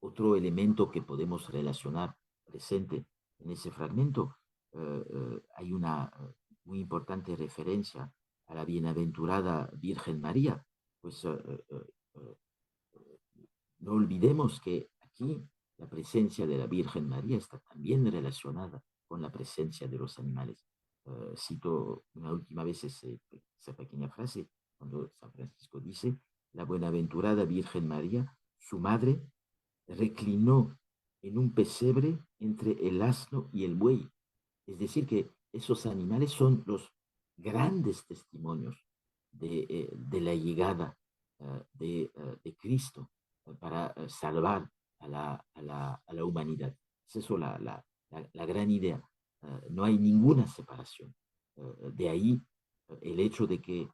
A: otro elemento que podemos relacionar presente en ese fragmento, hay una muy importante referencia a la bienaventurada Virgen María. Pues no olvidemos que aquí la presencia de la Virgen María está también relacionada con la presencia de los animales. Cito una última vez esa pequeña frase, cuando San Francisco dice: la buenaventurada Virgen María, su madre, reclinó en un pesebre entre el asno y el buey. Es decir, que esos animales son los grandes testimonios de la llegada de Cristo para salvar a la humanidad. Es eso la gran idea. No hay ninguna separación. De ahí el hecho de que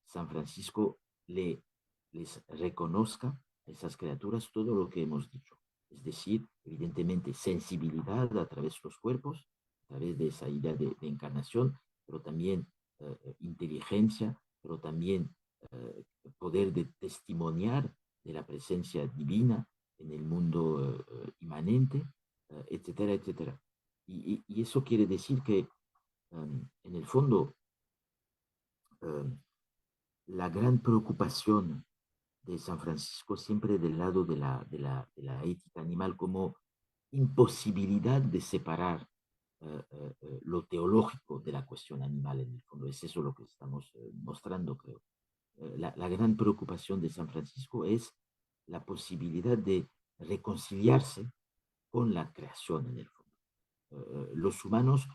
A: San Francisco les reconozca a esas criaturas todo lo que hemos dicho. Es decir, evidentemente, sensibilidad a través de los cuerpos, a través de esa idea de encarnación, pero también inteligencia, pero también poder de testimoniar de la presencia divina en el mundo inmanente, etcétera, etcétera. Y eso quiere decir que, en el fondo, um, la gran preocupación de San Francisco siempre del lado de la ética animal, como imposibilidad de separar lo teológico de la cuestión animal en el fondo. Es eso lo que estamos mostrando, creo. La gran preocupación de San Francisco es la posibilidad de reconciliarse con la creación en el fondo. Los humanos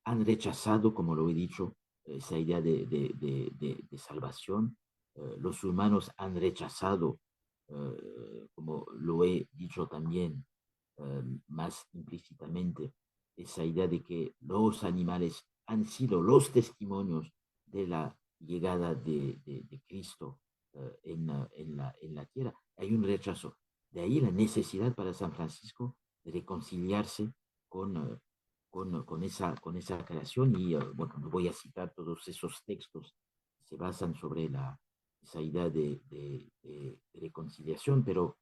A: han rechazado, como lo he dicho, esa idea de salvación. Los humanos han rechazado, como lo he dicho también más implícitamente, esa idea de que los animales han sido los testimonios de la llegada de Cristo en la tierra. Hay un rechazo. De ahí la necesidad para San Francisco de reconciliarse con esa creación. Y bueno, no voy a citar todos esos textos que se basan sobre esa idea de reconciliación, pero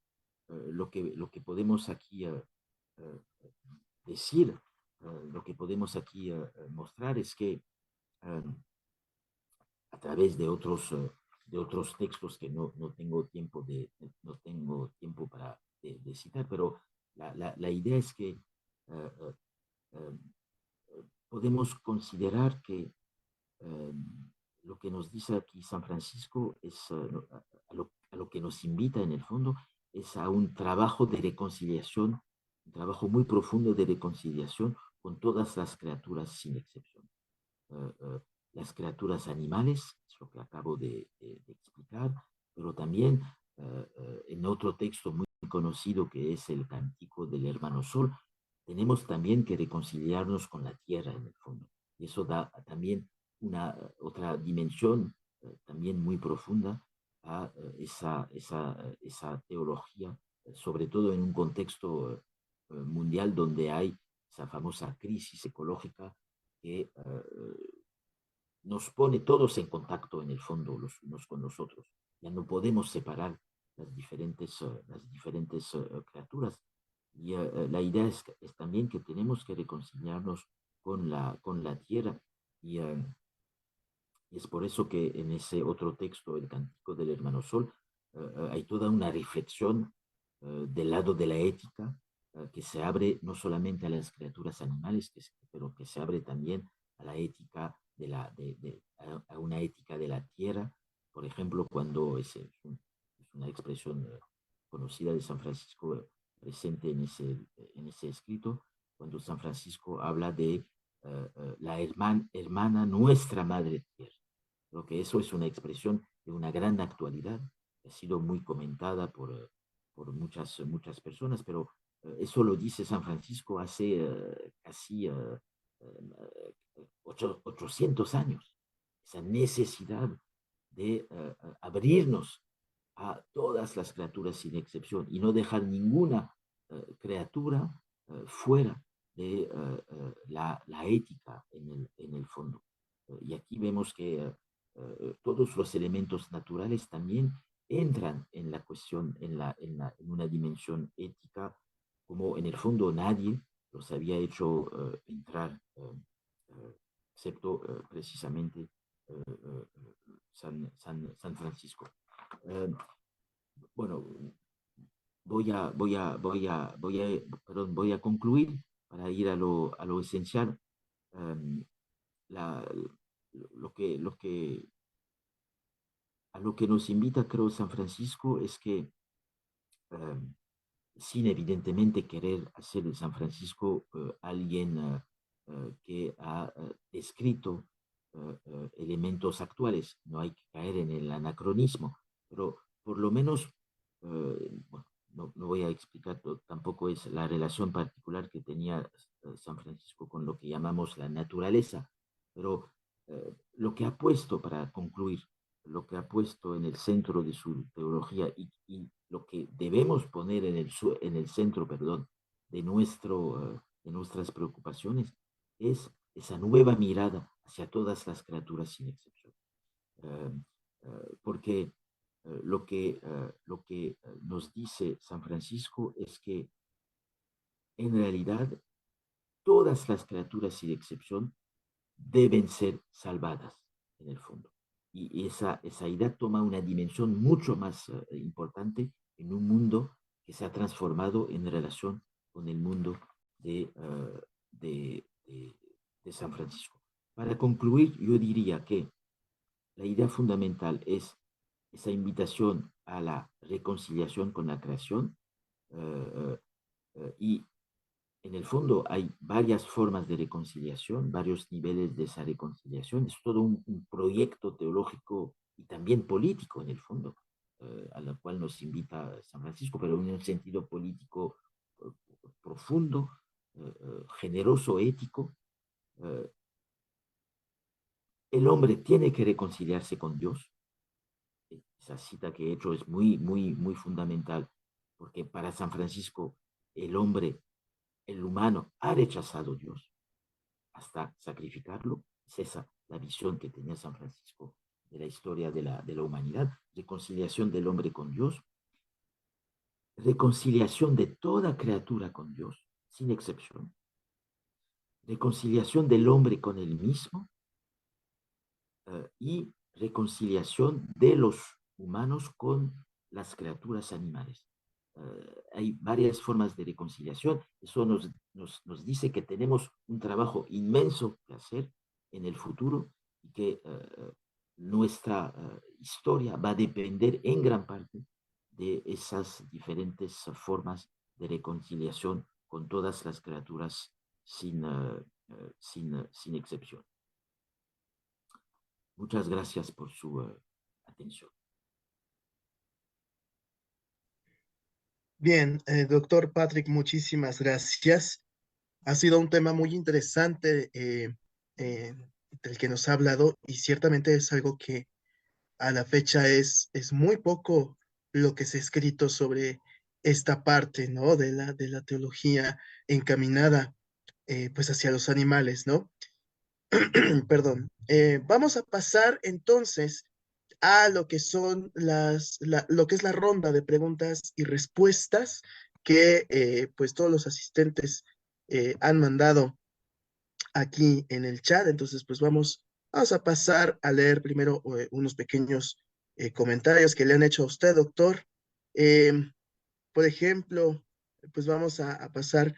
A: lo que podemos aquí eh, decir, lo que podemos aquí mostrar es que a través de otros textos que no tengo tiempo para citar, pero la idea es que uh, uh, podemos considerar que lo que nos dice aquí San Francisco es a lo que nos invita en el fondo es a un trabajo de reconciliación, un trabajo muy profundo de reconciliación con todas las criaturas sin excepción. Las criaturas animales, es lo que acabo de explicar, pero también en otro texto muy conocido que es el Cántico del Hermano Sol, tenemos también que reconciliarnos con la tierra en el fondo. Y eso da también una otra dimensión también muy profunda a esa teología, sobre todo en un contexto mundial donde hay esa famosa crisis ecológica que nos pone todos en contacto en el fondo los unos con los otros. Ya no podemos separar las diferentes criaturas. Y la idea es también que tenemos que reconciliarnos con la tierra. Y es por eso que en ese otro texto, el Cántico del Hermano Sol, hay toda una reflexión del lado de la ética que se abre no solamente a las criaturas animales, pero que se abre también a la ética a una ética de la tierra. Por ejemplo, cuando es una expresión conocida de San Francisco presente en ese escrito, cuando San Francisco habla de la hermana nuestra madre tierra. Creo que eso es una expresión de una gran actualidad, que ha sido muy comentada por muchas personas, pero eso lo dice San Francisco hace casi 800 años. Esa necesidad de abrirnos a todas las criaturas sin excepción y no dejar ninguna criatura fuera de la ética en el fondo. Y aquí vemos que todos los elementos naturales también entran en la cuestión, en una dimensión ética, como en el fondo nadie los había hecho entrar, excepto precisamente San Francisco. Bueno, voy a concluir para ir a lo esencial. Um, la, lo que a lo que nos invita, creo, San Francisco es que, sin evidentemente querer hacer de San Francisco alguien que ha descrito elementos actuales, no hay que caer en el anacronismo, pero por lo menos, bueno, no voy a explicar tampoco es la relación particular que tenía San Francisco con lo que llamamos la naturaleza, pero lo que ha puesto, para concluir, lo que ha puesto en el centro de su teología y lo que debemos poner en el centro, perdón, de nuestras preocupaciones es esa nueva mirada hacia todas las criaturas sin excepción. Porque lo que nos dice San Francisco es que en realidad todas las criaturas sin excepción deben ser salvadas en el fondo. Y esa idea toma una dimensión mucho más importante en un mundo que se ha transformado en relación con el mundo de, uh, de, de, de San Francisco. Para concluir, yo diría que la idea fundamental es esa invitación a la reconciliación con la creación y en el fondo hay varias formas de reconciliación, varios niveles de esa reconciliación. Es todo un proyecto teológico y también político en el fondo, a la cual nos invita San Francisco, pero en un sentido político profundo, generoso, ético. El hombre tiene que reconciliarse con Dios. Esa cita que he hecho es muy fundamental, porque para San Francisco el hombre, el humano, ha rechazado a Dios hasta sacrificarlo. Es esa la visión que tenía San Francisco de la historia de la humanidad. Reconciliación del hombre con Dios, reconciliación de toda criatura con Dios, sin excepción, reconciliación del hombre con él mismo y reconciliación de los humanos con las criaturas animales. hay varias formas de reconciliación. Eso nos dice que tenemos un trabajo inmenso que hacer en el futuro y que nuestra historia va a depender en gran parte de esas diferentes formas de reconciliación con todas las criaturas sin excepción. Muchas gracias por su atención.
B: Bien, doctor Patrick, muchísimas gracias. Ha sido un tema muy interesante eh, del que nos ha hablado y ciertamente es algo que a la fecha es muy poco lo que se ha escrito sobre esta parte, ¿no? De la teología encaminada pues hacia los animales, ¿no? Perdón. Vamos a pasar entonces a lo que son lo que es la ronda de preguntas y respuestas que pues todos los asistentes han mandado aquí en el chat. Entonces, pues vamos a pasar a leer primero unos pequeños comentarios que le han hecho a usted, doctor. Eh, por ejemplo, pues vamos a pasar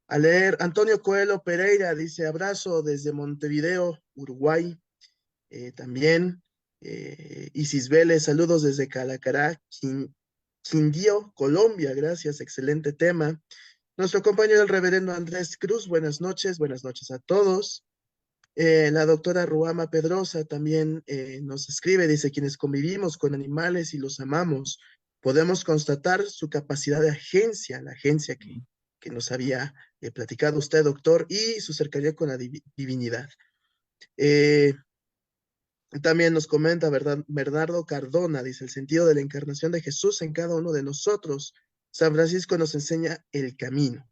B: a leer. Antonio Coelho Pereira dice abrazo desde Montevideo, Uruguay. También Isis Vélez, saludos desde Calacará, Quindío, Colombia. Gracias, excelente tema. Nuestro compañero el reverendo Andrés Cruz, buenas noches a todos. La doctora Ruama Pedrosa también nos escribe, dice, quienes convivimos con animales y los amamos, podemos constatar su capacidad de agencia, la agencia que nos había platicado usted, doctor, y su cercanía con la divinidad. Eh, También nos comenta Bernardo Cardona, dice, el sentido de la encarnación de Jesús en cada uno de nosotros. San Francisco nos enseña el camino.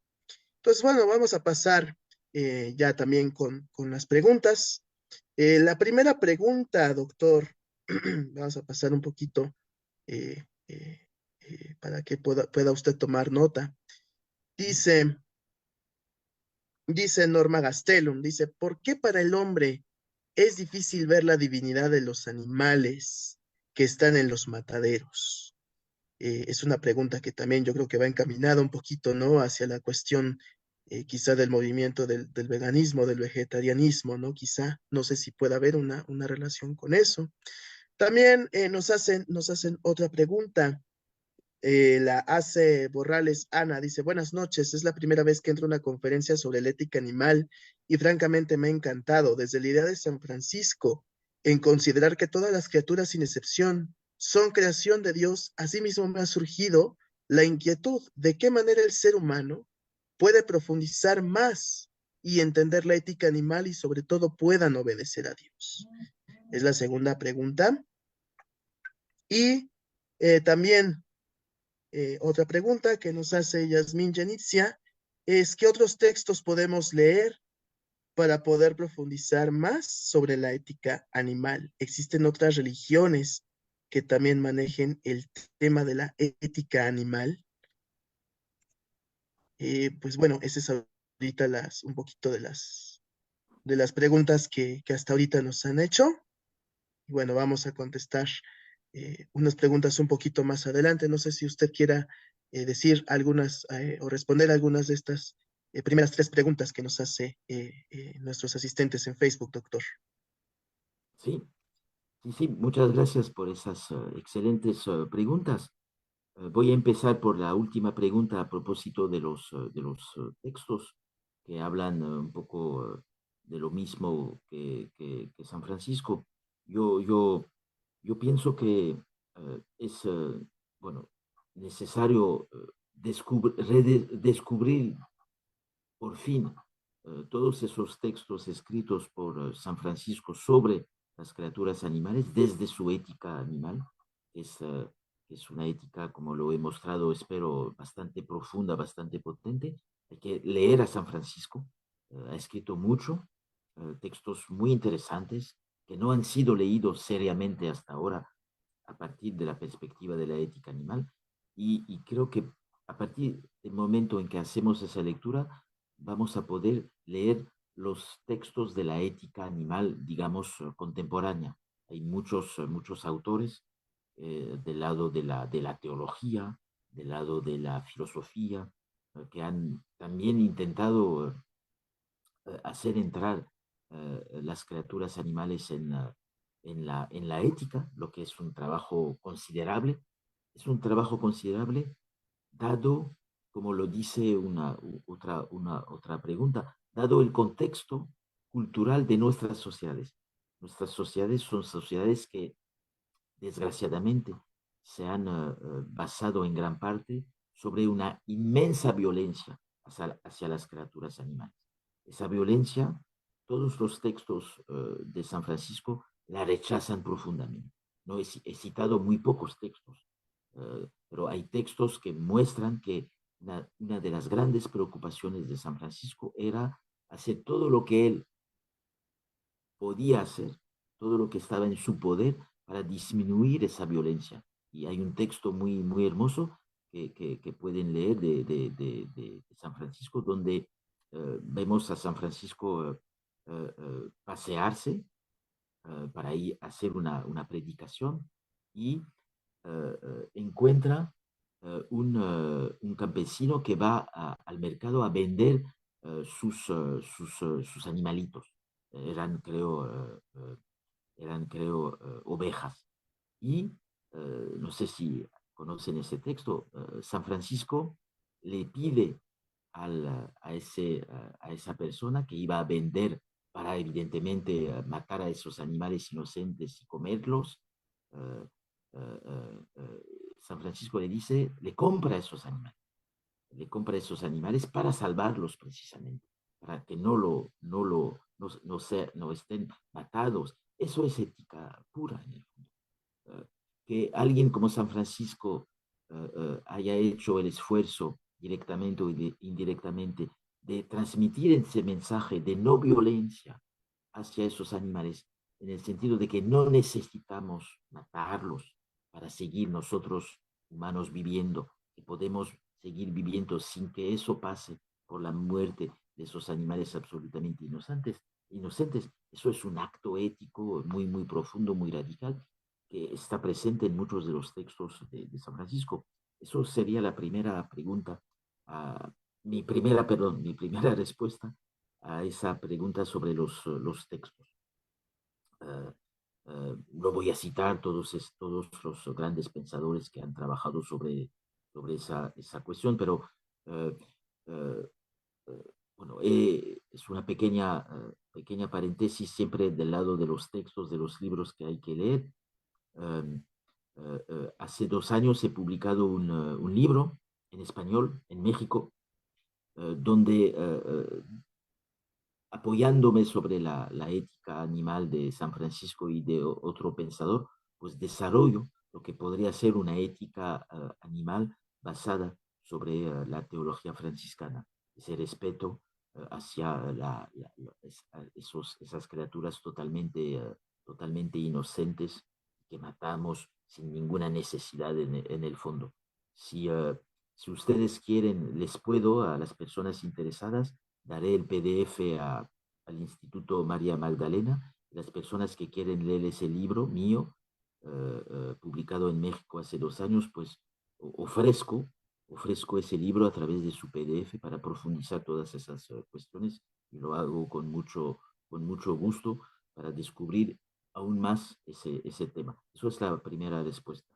B: Entonces, bueno, vamos a pasar ya también con las preguntas. La primera pregunta, doctor, vamos a pasar un poquito eh, eh, para que pueda usted tomar nota. Dice, dice Norma Gastelum, dice, ¿por qué para el hombre es difícil ver la divinidad de los animales que están en los mataderos? Es una pregunta que también yo creo que va encaminada un poquito, ¿no? Hacia la cuestión quizá del movimiento del veganismo, del vegetarianismo, ¿no? Quizá, no sé si puede haber una relación con eso. También nos hacen otra pregunta. La hace Borrales Ana, dice, buenas noches, es la primera vez que entro a una conferencia sobre la ética animal y francamente me ha encantado desde la idea de San Francisco en considerar que todas las criaturas sin excepción son creación de Dios. Asimismo me ha surgido la inquietud de qué manera el ser humano puede profundizar más y entender la ética animal y sobre todo puedan obedecer a Dios. Es la segunda pregunta. Y también otra pregunta que nos hace Yasmín Yanitzia es, ¿qué otros textos podemos leer para poder profundizar más sobre la ética animal? ¿Existen otras religiones que también manejen el tema de la ética animal? Pues bueno, ese es ahorita un poquito de las preguntas que hasta ahorita nos han hecho. Y bueno, vamos a contestar unas preguntas un poquito más adelante. No sé si usted quiera decir algunas o responder algunas de estas primeras tres preguntas que nos hace nuestros asistentes en Facebook, doctor.
A: Sí, sí, muchas gracias por esas excelentes preguntas. Voy a empezar por la última pregunta a propósito de los textos que hablan un poco de lo mismo que San Francisco. Yo, yo, yo pienso que es bueno, necesario descubrir por fin todos esos textos escritos por San Francisco sobre las criaturas animales desde su ética animal. Es, uh, es una ética, como lo he mostrado, espero, bastante profunda, bastante potente. Hay que leer a San Francisco. Ha escrito mucho, textos muy interesantes que no han sido leídos seriamente hasta ahora a partir de la perspectiva de la ética animal. Y creo que a partir del momento en que hacemos esa lectura, vamos a poder leer los textos de la ética animal, digamos, contemporánea. Hay muchos autores del lado de la teología, del lado de la filosofía, que han también intentado hacer entrar las criaturas animales en la ética, lo que es un trabajo considerable. Es un trabajo considerable dado, como lo dice una otra pregunta, dado el contexto cultural de nuestras sociedades. Nuestras sociedades son sociedades que desgraciadamente se han basado en gran parte sobre una inmensa violencia hacia las criaturas animales. Esa violencia, todos los textos de San Francisco la rechazan profundamente. No he citado muy pocos textos, pero hay textos que muestran que una de las grandes preocupaciones de San Francisco era hacer todo lo que él podía hacer, todo lo que estaba en su poder para disminuir esa violencia. Y hay un texto muy hermoso que pueden leer de San Francisco, donde vemos a San Francisco pasearse para ir a hacer una predicación y encuentra un campesino que va al mercado a vender sus animalitos. Eran, creo, ovejas. Y no sé si conocen ese texto, San Francisco le pide a esa persona que iba a vender para evidentemente matar a esos animales inocentes y comerlos. Uh, San Francisco le dice, le compra esos animales para salvarlos precisamente, para que no estén matados. Eso es ética pura en el fondo. Que alguien como San Francisco haya hecho el esfuerzo directamente o indirectamente de transmitir ese mensaje de no violencia hacia esos animales, en el sentido de que no necesitamos matarlos para seguir nosotros humanos viviendo, que podemos seguir viviendo sin que eso pase por la muerte de esos animales absolutamente inocentes. Eso es un acto ético muy profundo, muy radical, que está presente en muchos de los textos de San Francisco. Eso sería la primera pregunta, mi primera respuesta a esa pregunta sobre los textos. No voy a citar todos los grandes pensadores que han trabajado sobre esa cuestión, pero uh, uh, bueno, es una pequeña paréntesis siempre del lado de los textos, de los libros que hay que leer. Um, Hace 2 años he publicado un libro en español en México, donde apoyándome sobre la ética animal de San Francisco y de otro pensador, pues desarrollo lo que podría ser una ética animal basada sobre la teología franciscana, ese respeto hacia esas criaturas totalmente inocentes que matamos sin ninguna necesidad en el fondo. Si ustedes quieren, les puedo, a las personas interesadas, daré el PDF al Instituto María Magdalena. Las personas que quieren leer ese libro mío, publicado en México hace 2 años, pues ofrezco ese libro a través de su PDF para profundizar todas esas cuestiones, y lo hago con mucho gusto para descubrir aún más ese tema. Eso es la primera respuesta.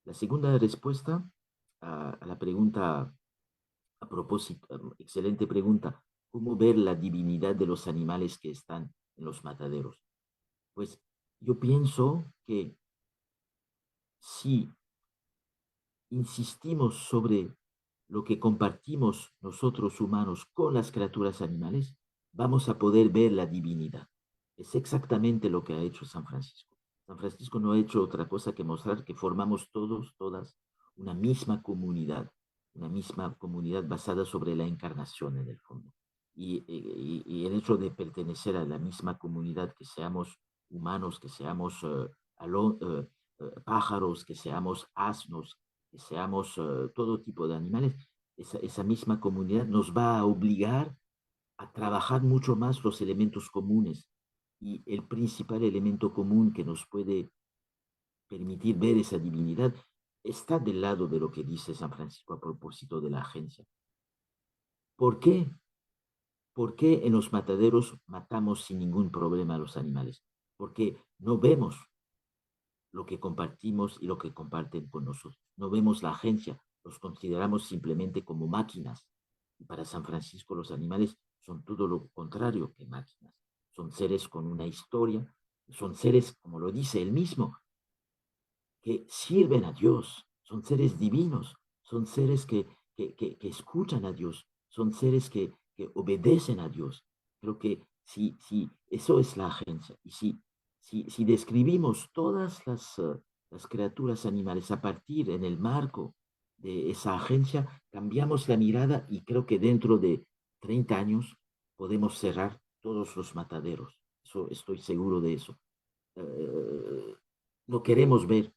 A: La segunda respuesta a la pregunta, a propósito, excelente pregunta, ¿cómo ver la divinidad de los animales que están en los mataderos? Pues yo pienso que si insistimos sobre lo que compartimos nosotros humanos con las criaturas animales, vamos a poder ver la divinidad. Es exactamente lo que ha hecho San Francisco. San Francisco no ha hecho otra cosa que mostrar que formamos todas, una misma comunidad basada sobre la encarnación en el fondo. Y el hecho de pertenecer a la misma comunidad, que seamos humanos, que seamos pájaros, que seamos asnos, que seamos todo tipo de animales, esa misma comunidad nos va a obligar a trabajar mucho más los elementos comunes. Y el principal elemento común que nos puede permitir ver esa divinidad está del lado de lo que dice San Francisco a propósito de la agencia. ¿Por qué? ¿Por qué en los mataderos matamos sin ningún problema a los animales? Porque no vemos lo que compartimos y lo que comparten con nosotros. No vemos la agencia, los consideramos simplemente como máquinas. Y para San Francisco los animales son todo lo contrario que máquinas. Son seres con una historia, son seres, como lo dice él mismo, que sirven a Dios, son seres divinos, son seres que escuchan a Dios, son seres que obedecen a Dios. Creo que si eso es la agencia, y si describimos todas las criaturas animales a partir en el marco de esa agencia, cambiamos la mirada y creo que dentro de 30 años podemos cerrar todos los mataderos. Eso, estoy seguro de eso. No queremos ver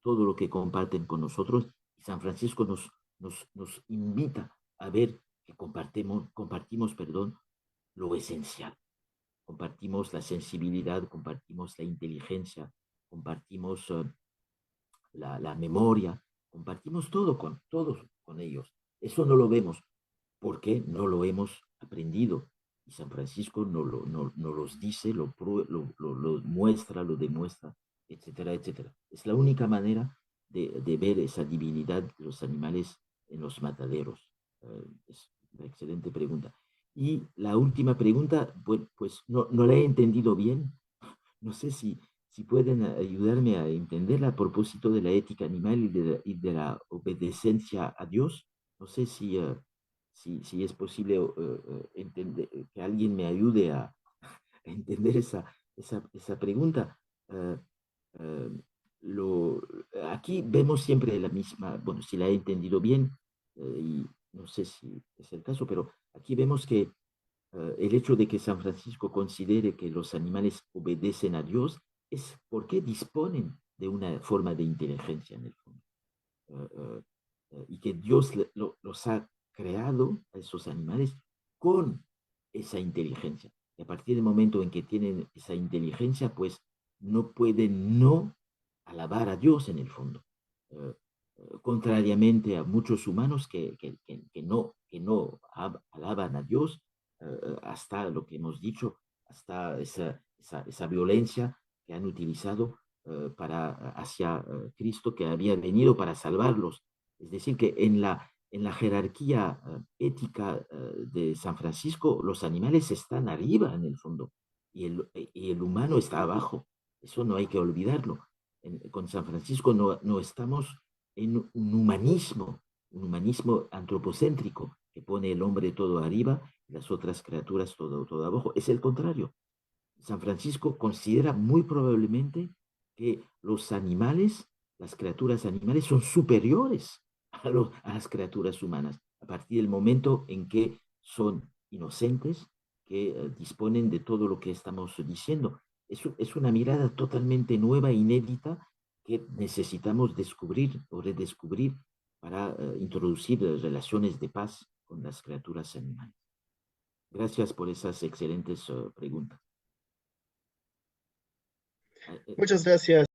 A: todo lo que comparten con nosotros y San Francisco nos invita a ver que compartimos, perdón, lo esencial. Compartimos la sensibilidad, compartimos la inteligencia, compartimos la memoria, compartimos todo con todos con ellos. Eso no lo vemos porque no lo hemos aprendido. Y San Francisco no los dice, lo muestra, lo demuestra, etcétera, etcétera. Es la única manera de ver esa divinidad de los animales en los mataderos. Es una excelente pregunta. Y la última pregunta, pues no la he entendido bien. No sé si pueden ayudarme a entenderla a propósito de la ética animal y de la obediencia a Dios. No sé si es posible entender, que alguien me ayude a entender esa pregunta. Uh, uh, lo, Aquí vemos siempre la misma, bueno, si la he entendido bien, y no sé si es el caso, pero aquí vemos que el hecho de que San Francisco considere que los animales obedecen a Dios es porque disponen de una forma de inteligencia en el fondo. Y que Dios los ha creado a esos animales con esa inteligencia. Y a partir del momento en que tienen esa inteligencia, pues no pueden no alabar a Dios en el fondo. Uh, Contrariamente a muchos humanos que no alaban a Dios, hasta lo que hemos dicho, hasta esa violencia que han utilizado hacia Cristo, que había venido para salvarlos. Es decir, que en la jerarquía ética de San Francisco, los animales están arriba en el fondo y el humano está abajo. Eso no hay que olvidarlo. Con San Francisco no estamos en un humanismo antropocéntrico que pone el hombre todo arriba y las otras criaturas todo abajo. Es el contrario. San Francisco considera muy probablemente que los animales, las criaturas animales, son superiores a las criaturas humanas a partir del momento en que son inocentes, que disponen de todo lo que estamos diciendo. Es una mirada totalmente nueva, inédita, que necesitamos descubrir o redescubrir para introducir relaciones de paz con las criaturas animales. Gracias por esas excelentes preguntas.
B: Muchas gracias.